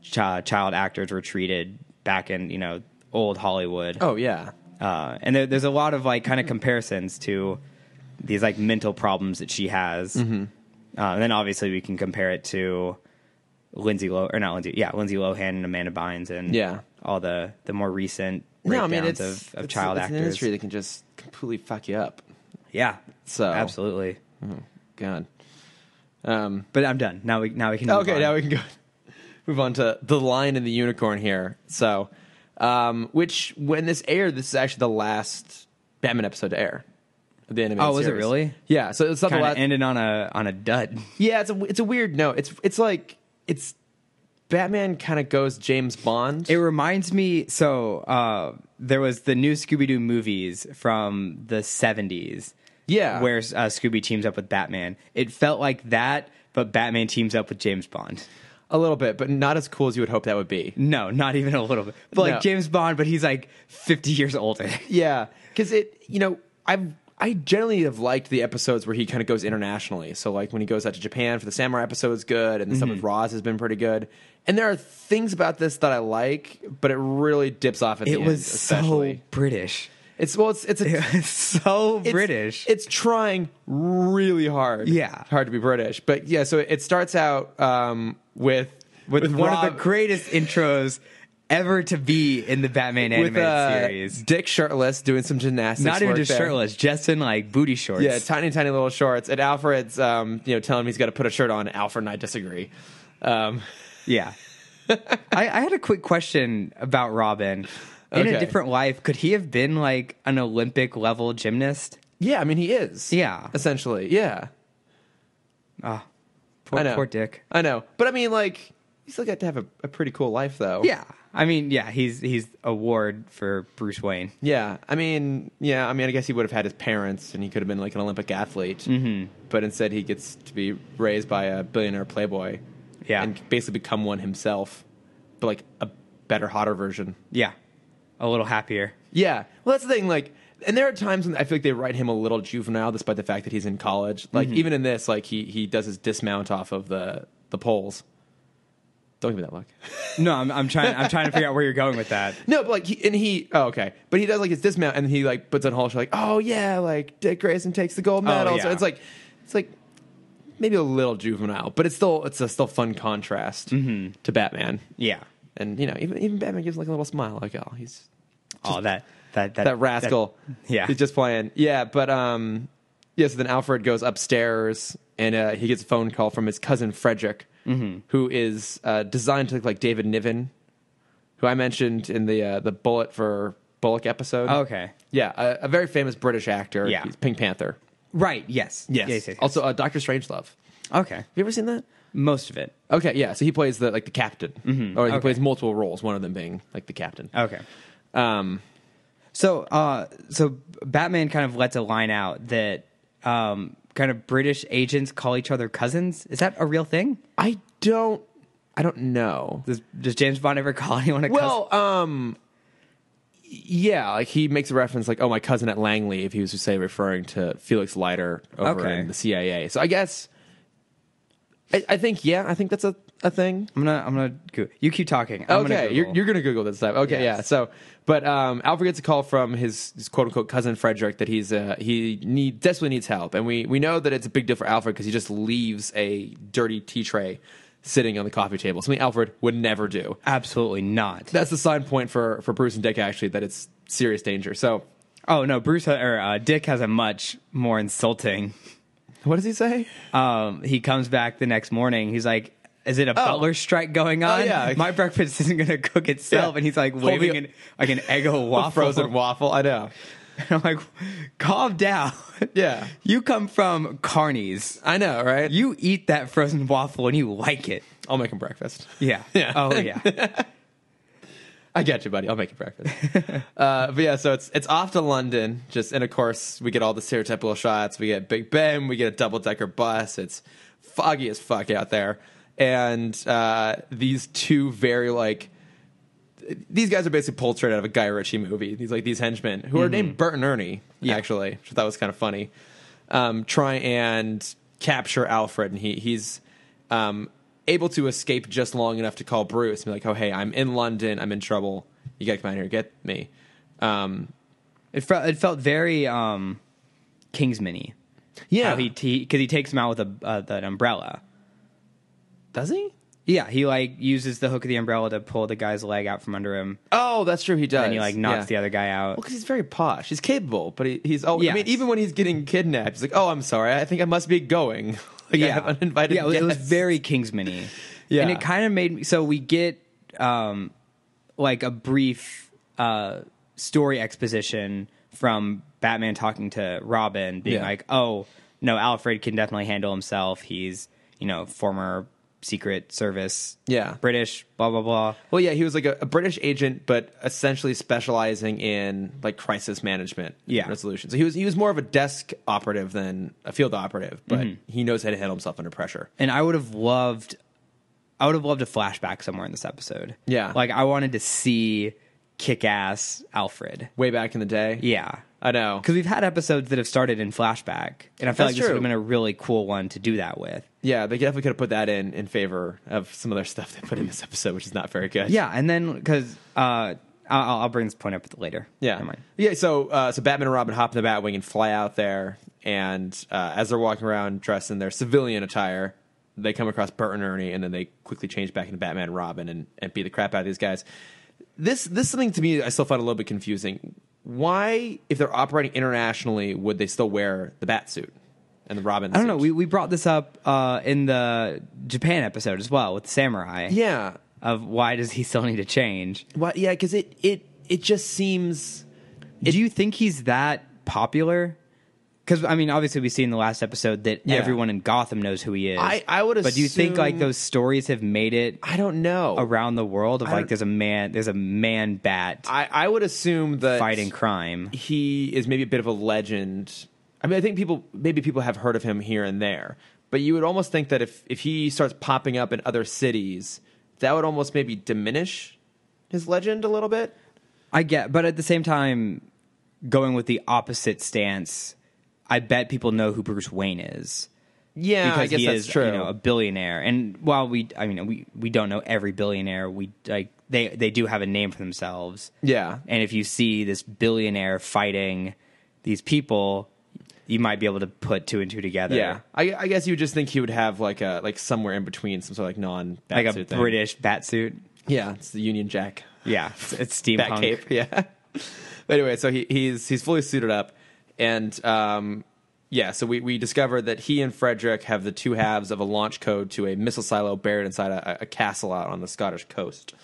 child actors were treated back in old Hollywood.
Oh yeah,
and there's a lot of like kind of comparisons to these like mental problems that she has, and then obviously we can compare it to Lindsay Lohan and Amanda Bynes and all the more recent breakdowns of child actors.
It's an industry that can just completely fuck you up.
Yeah,
so
absolutely.
Oh, God.
But I'm done. Now we can move on.
Now we can move on to The Lion and the Unicorn here. So, which when this aired, this is actually the last Batman episode to air. The animated
was
series.
it really?
Yeah. So it's not the last.
Ended on a dud.
Yeah, it's a weird note. It's like Batman kind of goes James Bond.
It reminds me. So there was the new Scooby-Doo movies from the 70s.
Yeah.
Where Scooby teams up with Batman. It felt like that, but Batman teams up with James Bond.
A little bit, but not as cool as you would hope that would be.
No, not even a little bit. But like James Bond, but he's like 50 years older.
Yeah. Because I generally have liked the episodes where he kind of goes internationally. So like when he goes out to Japan for the Samurai episode is good, and the stuff with Roz has been pretty good. And there are things about this that I like, but it really dips off at the end.
It was so British.
It's
so British.
It's trying really hard.
Yeah.
Hard to be British. But yeah, so it starts out with
one of the greatest intros ever to be in the Batman animated series.
Dick shirtless doing some gymnastics.
Not even just
there.
Shirtless, just in like booty shorts.
Yeah, tiny little shorts. And Alfred's telling him he's got to put a shirt on. Alfred and I disagree.
Yeah. I had a quick question about Robin. In a different life, could he have been like an Olympic level gymnast?
Yeah, I mean he is.
Yeah.
Essentially, yeah.
Oh, poor Dick.
I know. But I mean like he still got to have a pretty cool life though.
Yeah. I mean, yeah, he's a ward for Bruce Wayne.
Yeah. I mean, I guess he would have had his parents and he could have been like an Olympic athlete. Mm-hmm. But instead he gets to be raised by a billionaire playboy.
Yeah.
And basically become one himself. But like a better, hotter version.
Yeah. A little happier.
Yeah. Well, that's the thing. Like, and there are times when I feel like they write him a little juvenile, despite the fact that he's in college. Like, even in this, like he does his dismount off of the poles. Don't give me that look.
No, I'm trying to figure out where you're going with that.
No, but like okay. But he does like his dismount, and he like puts on Hulk like, oh yeah, like Dick Grayson takes the gold medal.
Yeah.
So it's like maybe a little juvenile, but it's a still fun contrast to Batman.
Yeah.
And even Batman gives like a little smile, like he's that rascal.
Yeah,
he's just playing. Yeah, but so then Alfred goes upstairs and he gets a phone call from his cousin Frederick, who is designed to look like David Niven, who I mentioned in the Bullet for Bullock episode.
Oh, okay,
yeah, a very famous British actor.
Yeah,
he's Pink Panther.
Right. Yes.
Yes. Also, Dr. Strangelove.
Okay, have
you ever seen that?
Most of it.
Okay, yeah. So he plays the captain, or he plays multiple roles. One of them being like the captain.
Okay. So Batman kind of lets a line out that kind of British agents call each other cousins? Is that a real thing?
I don't know.
Does James Bond ever call anyone a cousin?
Well, yeah, like he makes a reference like, "Oh, my cousin at Langley," if he was to say referring to Felix Leiter over in the CIA. So I guess I think that's a thing.
I'm gonna go. You keep talking.
You're gonna Google this stuff. Okay,
Yes.
yeah. So, but Alfred gets a call from his quote unquote cousin Frederick that he desperately needs help, and we know that it's a big deal for Alfred because he just leaves a dirty tea tray sitting on the coffee table, something Alfred would never do.
Absolutely not.
That's the sign point for Bruce and Dick actually that it's serious danger. So,
oh no, Dick has a much more insulting.
What does he say?
He comes back the next morning. He's like, "Is it a butler strike going on?
Yeah.
My breakfast isn't going to cook itself."
Yeah.
And he's like waving an Eggo waffle,
A frozen waffle. I know.
And I'm like, calm down.
Yeah.
You come from Carney's.
I know, right?
You eat that frozen waffle and you like it.
I'll make him breakfast.
Yeah.
Yeah.
Oh yeah.
I get you, buddy. I'll make you breakfast. But yeah, so it's off to London. And of course, we get all the stereotypical shots. We get Big Ben. We get a double-decker bus. It's foggy as fuck out there. And these two these guys are basically pulled straight out of a Guy Ritchie movie. These henchmen who are named Bert and Ernie, actually, which I thought was kind of funny. Try and capture Alfred, and he's able to escape just long enough to call Bruce and be like, "Oh, hey, I'm in London. I'm in trouble. You got to come out here and get me."
It felt very Kingsman-y.
Yeah,
because he takes him out with an umbrella.
Does he?
Yeah, he uses the hook of the umbrella to pull the guy's leg out from under him.
Oh, that's true. He does.
And he knocks the other guy out.
Well, because he's very posh. He's capable, but he's. Oh,
yes.
I mean, even when he's getting kidnapped, he's like, "Oh, I'm sorry. I think I must be going." I have uninvited guests.
It was very Kingsman-y.
Yeah,
and it kind of made me. So we get a brief story exposition from Batman talking to Robin, being like, "Oh no, Alfred can definitely handle himself. He's former Secret Service, British, blah blah blah."
Well, yeah, he was like a British agent, but essentially specializing in crisis management, resolution. So he was more of a desk operative than a field operative, but he knows how to handle himself under pressure.
And I would have loved a flashback somewhere in this episode.
Yeah,
I wanted to see kick-ass Alfred
way back in the day.
Yeah.
I know.
Because we've had episodes that have started in flashback, and I feel like this
true.
would have been a really cool one to do that with.
Yeah, they definitely could have put that in favor of some other stuff they put in this episode, which is not very good.
Yeah, and then because I'll bring this point up later.
Yeah,
never mind.
Yeah. So Batman and Robin hop in the Bat-Wing and fly out there, and as they're walking around dressed in their civilian attire, they come across Bert and Ernie, and then they quickly change back into Batman and Robin and beat the crap out of these guys. This something to me I still find a little bit confusing. Why, if they're operating internationally, would they still wear the bat suit and the Robin suit?
I don't know. We brought this up in the Japan episode as well with the samurai.
Yeah.
Of why does he still need to change?
Well, yeah, because it just seems...
Do you think he's that popular? Because, I mean, obviously we see in the last episode that everyone in Gotham knows who he is.
I would assume...
But do you think, those stories have made it...
I don't know.
...around the world of, there's a man bat...
I would assume that...
...fighting crime.
He is maybe a bit of a legend. I mean, I think people have heard of him here and there. But you would almost think that if he starts popping up in other cities, that would almost maybe diminish his legend a little bit.
I get... But at the same time, going with the opposite stance... I bet people know who Bruce Wayne is.
Yeah,
because
I guess
he
that's
is,
true.
A billionaire. And while we don't know every billionaire, they do have a name for themselves.
Yeah.
And if you see this billionaire fighting these people, you might be able to put two and two together.
Yeah, I guess you would just think he would have like somewhere in between some sort of non-bat
like
suit
a
thing.
British bat suit.
Yeah, it's the Union Jack.
Yeah, it's steampunk.
Bat cape. Yeah. But anyway, so he's fully suited up. And, so we discover that he and Frederick have the two halves of a launch code to a missile silo buried inside a castle out on the Scottish coast.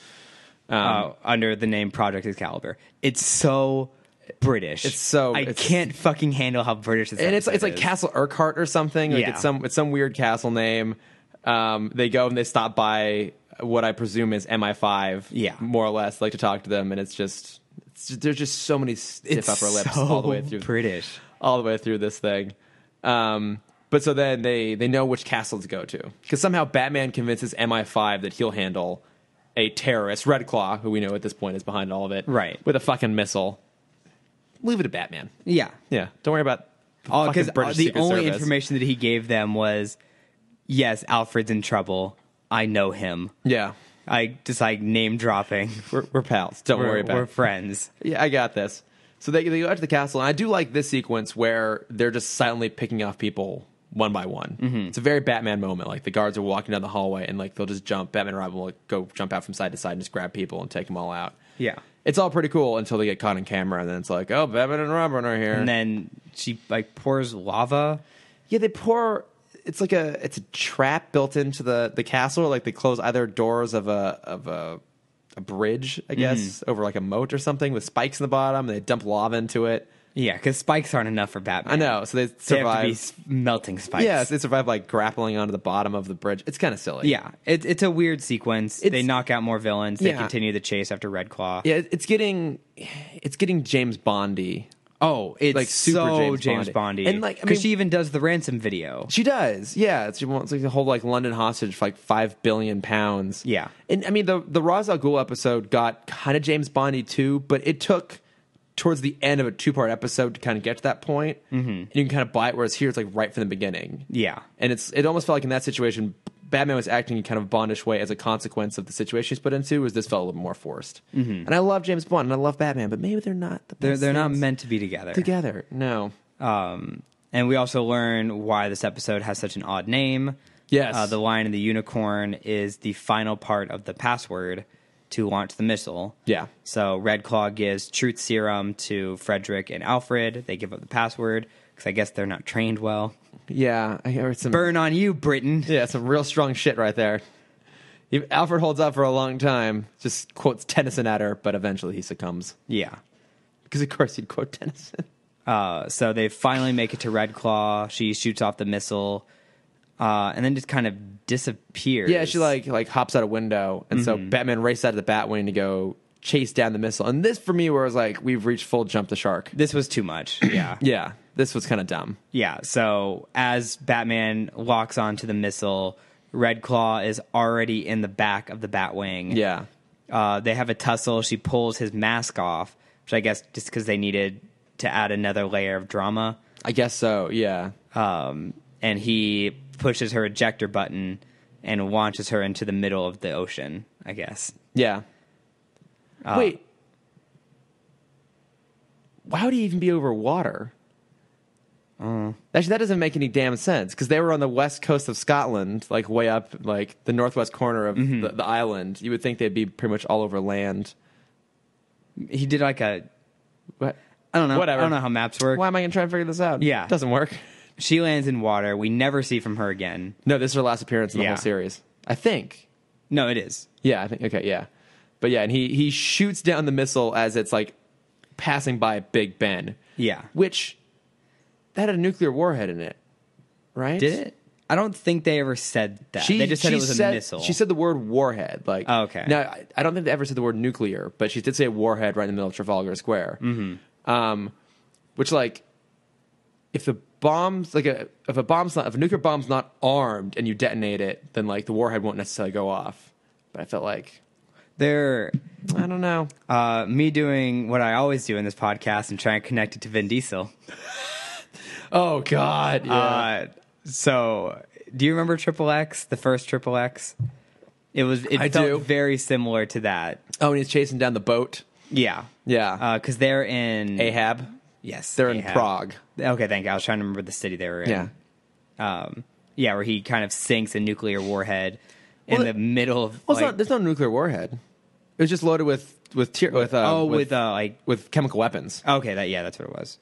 Under the name Project Excalibur. It's so British. I can't fucking handle how British this is.
And it's like Castle Urquhart or something. Like it's some weird castle name. They go and they stop by what I presume is MI5, more or less, like to talk to them, and it's just... there's just so many stiff upper lips all the way through
British,
all the way through this thing. But so then they know which castle to go to. Because somehow Batman convinces MI5 that he'll handle a terrorist, Red Claw, who we know at this point is behind all of it.
Right.
With a fucking missile. Leave it to Batman.
Yeah.
Yeah. Don't worry about
Because
British
the
Secret
only
Service.
information that he gave them was, yes, Alfred's in trouble. I know him.
Yeah.
Just like name dropping.
We're pals. Don't worry about
We're
it.
friends.
Yeah, I got this. So they go out to the castle, and I do like this sequence where they're just silently picking off people one by one. Mm-hmm. It's a very Batman moment. Like the guards are walking down the hallway, and like they'll just jump. Batman and Robin will like, go jump out from side to side and just grab people and take them all out.
Yeah.
It's all pretty cool until they get caught on camera, and then it's like, oh, Batman and Robin are here.
And then she like pours lava.
Yeah, they pour. It's like a trap built into the castle. Like they close either doors of a bridge, I guess, over like a moat or something with spikes in the bottom. And they dump lava into it.
Yeah, because spikes aren't enough for Batman.
I know, so they
They
survive.
have to be melting spikes.
Yeah, they survive like grappling onto the bottom of the bridge. It's kind of silly.
Yeah, it's a weird sequence. They knock out more villains. They
Yeah.
continue the chase after Red Claw.
Yeah, it's getting James Bondy.
Oh, it's
Like, super
so
James
James
Bondy.
Bondy.
And, like, I
because
mean-
she even does the ransom video.
She does, yeah. She wants like to hold like London hostage for like £5 billion.
Yeah.
And I mean the Ra's al Ghul episode got kind of James Bondy too, but it took towards the end of a 2-part episode to kind of get to that point. Mm-hmm. And you can kind of buy it, whereas here it's like right from the beginning.
Yeah.
And it almost felt like in that situation, Batman was acting in kind of a Bondish way as a consequence of the situation he's put into, whereas this felt a little more forced. Mm-hmm. And I love James Bond and I love Batman, but maybe they're not the best
They're not
things
meant to be together.
together. No.
And we also learn why this episode has such an odd name.
Yes.
The Lion and the Unicorn is the final part of the password to launch the missile.
Yeah.
So Red Claw gives truth serum to Frederick and Alfred. They give up the password because I guess they're not trained well.
Yeah. I heard some
Burn on you, Britain.
Yeah, some real strong shit right there. Alfred holds up for a long time, just quotes Tennyson at her, but eventually he succumbs.
Yeah.
Because of course he'd quote Tennyson.
So they finally make it to Red Claw. She shoots off the missile, and then just kind of disappears.
Yeah, she like hops out a window, and so Batman races out of the Bat-Wing to go chase down the missile. And this for me was like, we've reached full jump the shark.
This was too much. Yeah.
Yeah, this was kind of dumb.
Yeah. So as Batman locks onto the missile, Red Claw is already in the back of the Bat-Wing.
Yeah.
They have a tussle. She pulls his mask off, which I guess just because they needed to add another layer of drama.
I guess so, yeah.
And he pushes her ejector button and launches her into the middle of the ocean, I guess.
Yeah. Wait. Why would he even be over water? Actually, that doesn't make any damn sense, because they were on the west coast of Scotland, like way up, like the northwest corner of the island. You would think they'd be pretty much all over land.
He did like a...
What?
I don't know.
Whatever.
I don't know how maps work.
Why am I going to try and figure this out?
Yeah.
It doesn't work.
She lands in water. We never see from her again.
No, this is her last appearance in the
Yeah.
whole series. I think.
No, it is.
Yeah, I think. Okay, yeah. But yeah, and he shoots down the missile as it's like passing by Big Ben.
Yeah.
Which, that had a nuclear warhead in it, right?
Did it? I don't think they ever said that. They just said it was a missile.
She said the word warhead. Like,
Oh, okay.
Now, I don't think they ever said the word nuclear, but she did say warhead right in the middle of Trafalgar Square. Mm-hmm. Which, like, if the bomb's like if a nuclear bomb's not armed and you detonate it, then like the warhead won't necessarily go off. But I felt like
They're
I don't know.
me doing what I always do in this podcast and trying to connect it to Vin Diesel.
Oh God! Yeah.
So, do you remember Triple X, the first Triple X? It
I
felt
do.
very similar to that.
Oh, and he's chasing down the boat.
Yeah.
Yeah.
Because they're in...
Ahab.
Yes.
They're in
Ahab.
Prague.
Okay, thank you. I was trying to remember the city they were in.
Yeah.
Yeah, where he kind of sinks a nuclear warhead in the middle of...
Well, there's no nuclear warhead. It was just loaded with chemical weapons.
Okay, that's what it was.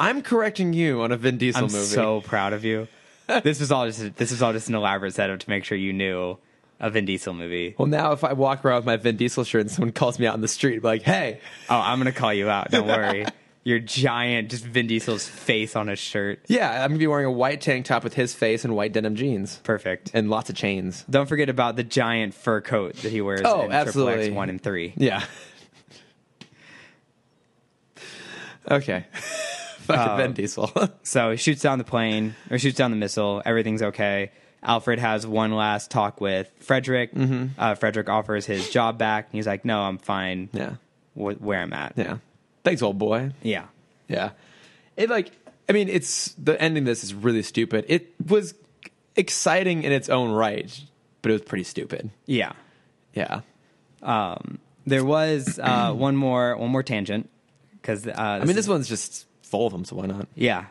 I'm correcting you on a Vin Diesel
I'm
movie.
so proud of you. This was all just an elaborate setup to make sure you knew a Vin Diesel movie.
Well, now if I walk around with my Vin Diesel shirt and someone calls me out in the street, I'd be like, hey.
Oh, I'm gonna call you out. Don't worry. Your giant, just Vin Diesel's face on his shirt.
Yeah, I'm going to be wearing a white tank top with his face and white denim jeans.
Perfect.
And lots of chains.
Don't forget about the giant fur coat that he wears
Oh,
in
absolutely.
Triple X 1 and 3.
Yeah. Okay. Fucking Vin Diesel.
So he shoots down the plane, or shoots down the missile. Everything's okay. Alfred has one last talk with Frederick. Frederick offers his job back. And he's like, no, I'm fine
Yeah.
where I'm at.
Yeah. Thanks, old boy.
Yeah.
Yeah. It's the ending of this is really stupid. It was exciting in its own right, but it was pretty stupid.
Yeah.
Yeah.
There was one more tangent. Because
this one's just full of them, so why not?
Yeah.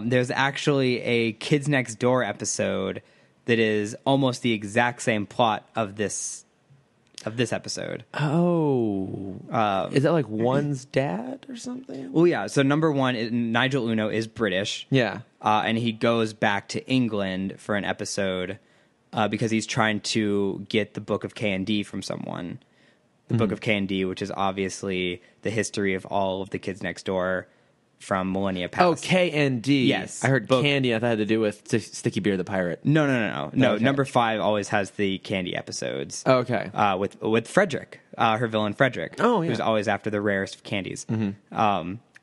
There's actually a Kids Next Door episode that is almost the exact same plot of this episode.
Oh. Is that like one's dad or something?
Well, yeah. So number one, Nigel Uno is British.
Yeah.
And he goes back to England for an episode because he's trying to get the Book of K&D from someone. The Book of K&D, which is obviously the history of all of the Kids Next Door from millennia past.
Oh, K&D.
Yes.
I heard
Book.
candy. I thought it had to do with Sticky Bear the Pirate.
No.
Okay.
Number 5 always has the candy episodes.
Oh, okay.
With Frederick, her villain Frederick.
Oh, yeah.
Who's always after the rarest of candies.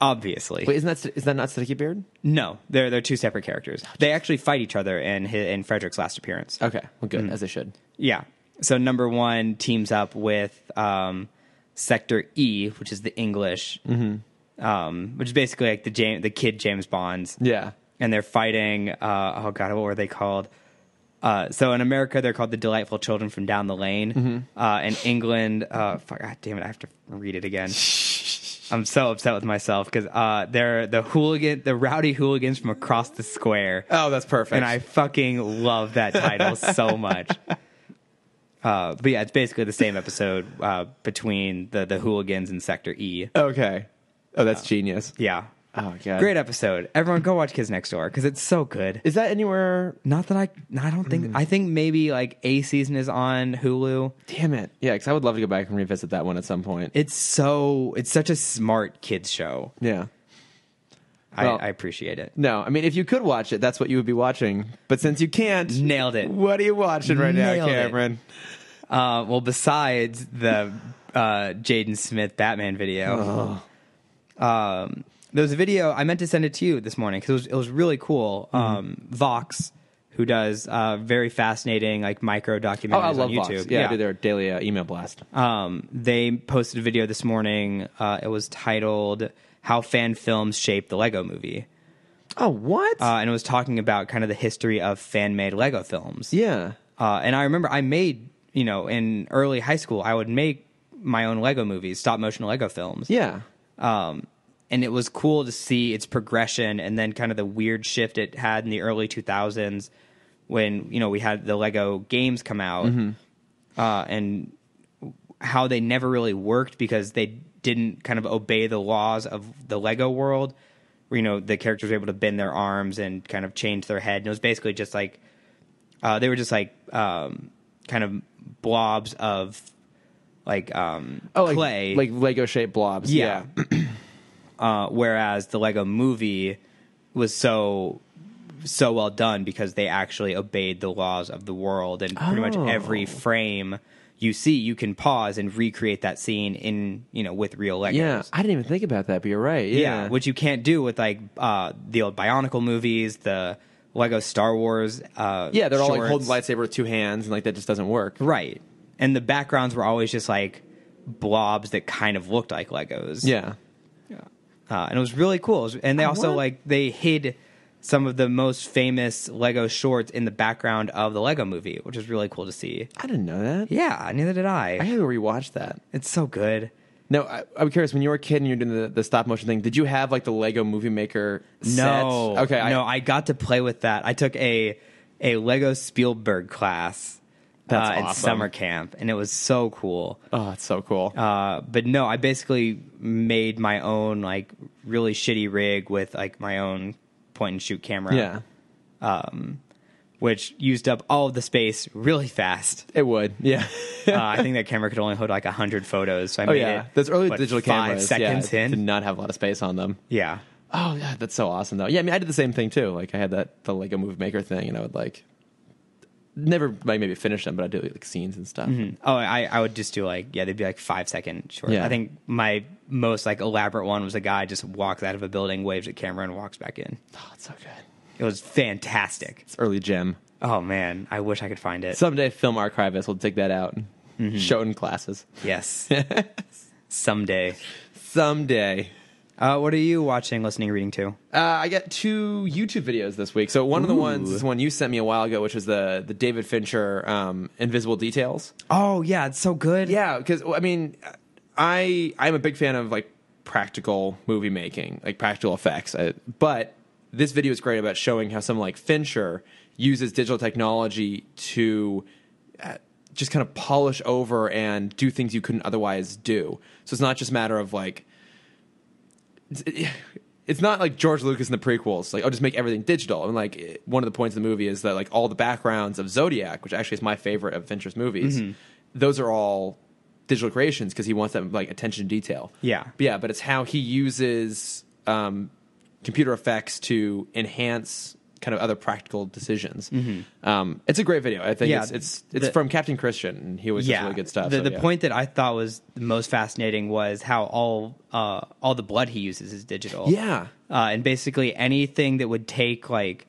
Obviously.
Wait, is that not Sticky Beard?
No, they're two separate characters. They actually fight each other in Frederick's last appearance.
Okay. Well, good, as they should.
Yeah. So number 1 teams up with Sector E, which is the English, which is basically like the kid James Bonds.
Yeah.
And they're fighting. Oh God, what were they called? So in America, they're called the Delightful Children from Down the Lane. In England, fuck, God damn it, I have to read it again. I'm so upset with myself because they're the rowdy hooligans from across the square.
Oh, that's perfect.
And I fucking love that title so much. But yeah, it's basically the same episode between the hooligans and Sector E.
Okay. Oh, that's genius.
Yeah.
Oh, God.
Great episode. Everyone go watch Kids Next Door because it's so good.
Is that anywhere?
Not that I don't think. I think maybe like a season is on Hulu.
Damn it. Yeah, because I would love to go back and revisit that one at some point.
It's such a smart kids show.
Yeah. Well,
I appreciate it.
No, if you could watch it, that's what you would be watching. But since you can't,
Nailed it.
What are you watching right now,
Nailed it.
Cameron?
Well, besides the Jaden Smith Batman video, there was a video I meant to send it to you this morning because it was really cool. Vox, who does very fascinating like micro documentaries
I love
on YouTube.
Vox. Yeah, I do their daily email blast.
They posted a video this morning. It was titled "How Fan Films Shape the Lego Movie."
Oh, what?
And it was talking about kind of the history of fan-made Lego films.
Yeah.
And I remember I made, in early high school, I would make my own Lego movies, stop-motion Lego films.
Yeah.
And it was cool to see its progression and then kind of the weird shift it had in the early 2000s when, we had the Lego games come out and how they never really worked because they didn't kind of obey the laws of the Lego world where, the characters were able to bend their arms and kind of change their head. And it was basically just like, they were just like kind of blobs of like clay.
Like Lego-shaped blobs.
Yeah. Whereas the Lego movie was so well done because they actually obeyed the laws of the world, and pretty much every frame you see, you can pause and recreate that scene in with real Legos.
Yeah, I didn't even think about that, but you're right. Yeah,
which you can't do with like the old Bionicle movies, the Lego Star Wars.
They're all like holding the lightsaber with two hands, and like that just doesn't work.
Right, and the backgrounds were always just like blobs that kind of looked like Legos.
Yeah.
And it was really cool. And they also they hid some of the most famous Lego shorts in the background of the Lego movie, which is really cool to see.
I didn't know that.
Yeah, neither did I.
I had to rewatch that.
It's so good.
No, I'm curious. When you were a kid and you were doing the stop motion thing, did you have like the Lego Movie Maker set?
No.
Okay.
I got to play with that. I took a Lego Spielberg class.
That's
at
awesome.
summer camp, and it was so cool.
Oh, it's so cool.
But no, I basically made my own like really shitty rig with like my own point and shoot camera.
Yeah.
Which used up all of the space really fast.
It would. Yeah.
I think that camera could only hold like 100 photos. So I made it.
Those early digital
5
cameras.
seconds in.
Did not have a lot of space on them.
Yeah.
Oh, yeah. That's so awesome, though. Yeah, I did the same thing, too. Like, I had the Lego Movie Maker thing, and I would, like, never like maybe finish them, but I do like scenes and stuff.
Oh, I would just do like, they'd be like 5-second short.
Yeah.
I think my most like elaborate one was a guy just walks out of a building, waves at camera, and walks back in.
Oh, it's so good.
It was fantastic.
It's early gem.
Oh man, I wish I could find it.
Someday, film archivists will dig that out and show it in classes.
Yes. Someday.
Someday.
What are you watching, listening, reading to?
I got 2 YouTube videos this week. So one of the ones is one you sent me a while ago, which was the David Fincher Invisible Details.
Oh yeah, it's so good.
Yeah, because I mean, I'm a big fan of like practical movie making, like practical effects. But this video is great about showing how someone like Fincher uses digital technology to just kind of polish over and do things you couldn't otherwise do. So it's not just a matter of like. It's not like George Lucas in the prequels, like, just make everything digital. And like one of the points of the movie is that like all the backgrounds of Zodiac, which actually is my favorite of Fincher's movies, those are all digital creations because he wants that like attention to detail.
Yeah.
But it's how he uses computer effects to enhance kind of other practical decisions. It's a great video. I think it's from Captain Christian, and he always does really good stuff.
The point that I thought was the most fascinating was how all the blood he uses is digital.
Yeah.
And basically anything that would take like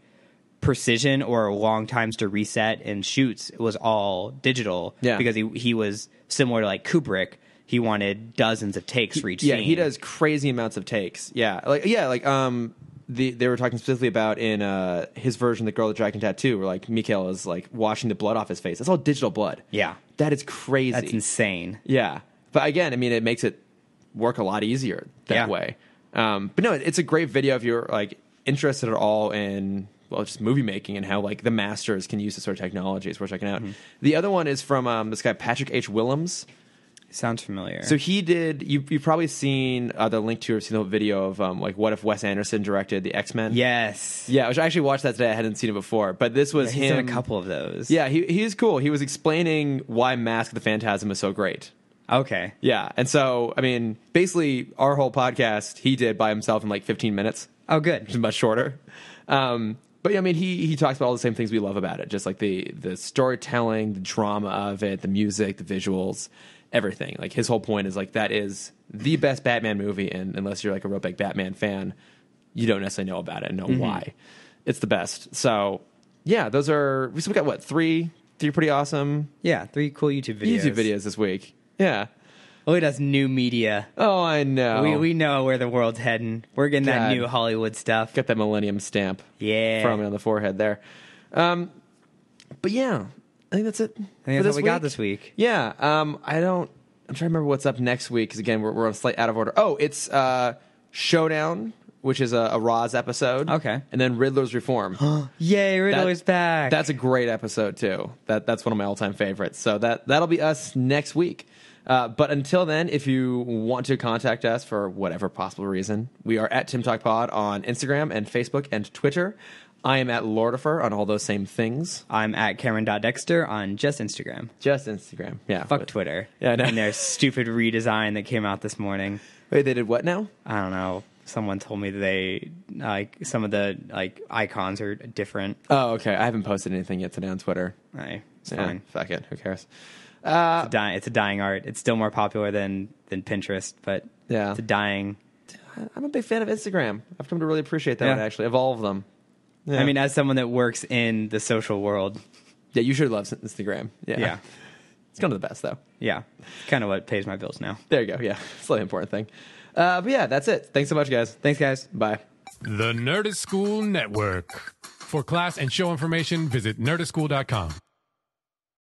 precision or long times to reset in shoots was all digital.
Yeah.
Because he was similar to like Kubrick. He wanted dozens of takes for each scene.
Yeah, he does crazy amounts of takes. They were talking specifically about in his version, The Girl with the Dragon Tattoo, where like Mikhail is like washing the blood off his face. That's all digital blood.
Yeah.
That is crazy.
That's insane.
Yeah. But again, I mean, it makes it work a lot easier that way. But no, it's a great video if you're like interested at all in just movie making and how like the masters can use this sort of technology. It's worth checking out. The other one is from this guy Patrick H. Willems.
Sounds familiar.
So he did. You've probably seen the link to or seen the video of like what if Wes Anderson directed the X-Men?
Yes.
Yeah, which I actually watched that today. I hadn't seen it before, but this was
he's
him.
done a couple of those.
Yeah, he's cool. He was explaining why Mask of the Phantasm is so great.
Okay.
Yeah, and so I mean, basically, our whole podcast he did by himself in like 15 minutes.
Oh, good.
Which is much shorter. But yeah, I mean, he talks about all the same things we love about it, just like the storytelling, the drama of it, the music, the visuals. Everything. Like his whole point is like that is the best Batman movie, and unless you're like a real big Batman fan, you don't necessarily know about it and know why. It's the best. So yeah, we got what, three pretty awesome
3 cool YouTube videos.
this week. Yeah.
Look at us, new media.
Oh, I know.
We know where the world's heading. We're getting that new Hollywood stuff.
Got that millennium stamp.
Yeah.
From me on the forehead there. But yeah, I think that's it.
I think that's what we got this week.
Yeah. I'm trying to remember what's up next week because again we're on a slight out of order. Oh, it's Showdown, which is a Raws episode.
Okay.
And then Riddler's Reform.
Yay, Riddler's back.
That's a great episode too. That's one of my all-time favorites. So that'll be us next week. But until then, if you want to contact us for whatever possible reason, we are at Timm Talk Pod on Instagram and Facebook and Twitter. I am at Lordifer on all those same things.
I'm at Cameron.Dexter on just Instagram.
Just Instagram, yeah.
Fuck Twitter.
Yeah, I know.
And their stupid redesign that came out this morning.
Wait, they did what now?
I don't know. Someone told me they like some of the like icons are different.
Oh, okay. I haven't posted anything yet today on Twitter.
It's fine.
Fuck it. Who cares?
It's a dying art. It's still more popular than Pinterest, but
yeah,
it's a dying.
I'm a big fan of Instagram. I've come to really appreciate that one, actually. Of all of them. Yeah.
I mean, as someone that works in the social world.
Yeah, you should love Instagram. Yeah. It's kind of the best, though.
Yeah. It's kind of what pays my bills now.
There you go. Yeah. It's the important thing. But yeah, that's it. Thanks so much, guys.
Thanks, guys.
Bye.
The Nerdist School Network. For class and show information, visit nerdistschool.com.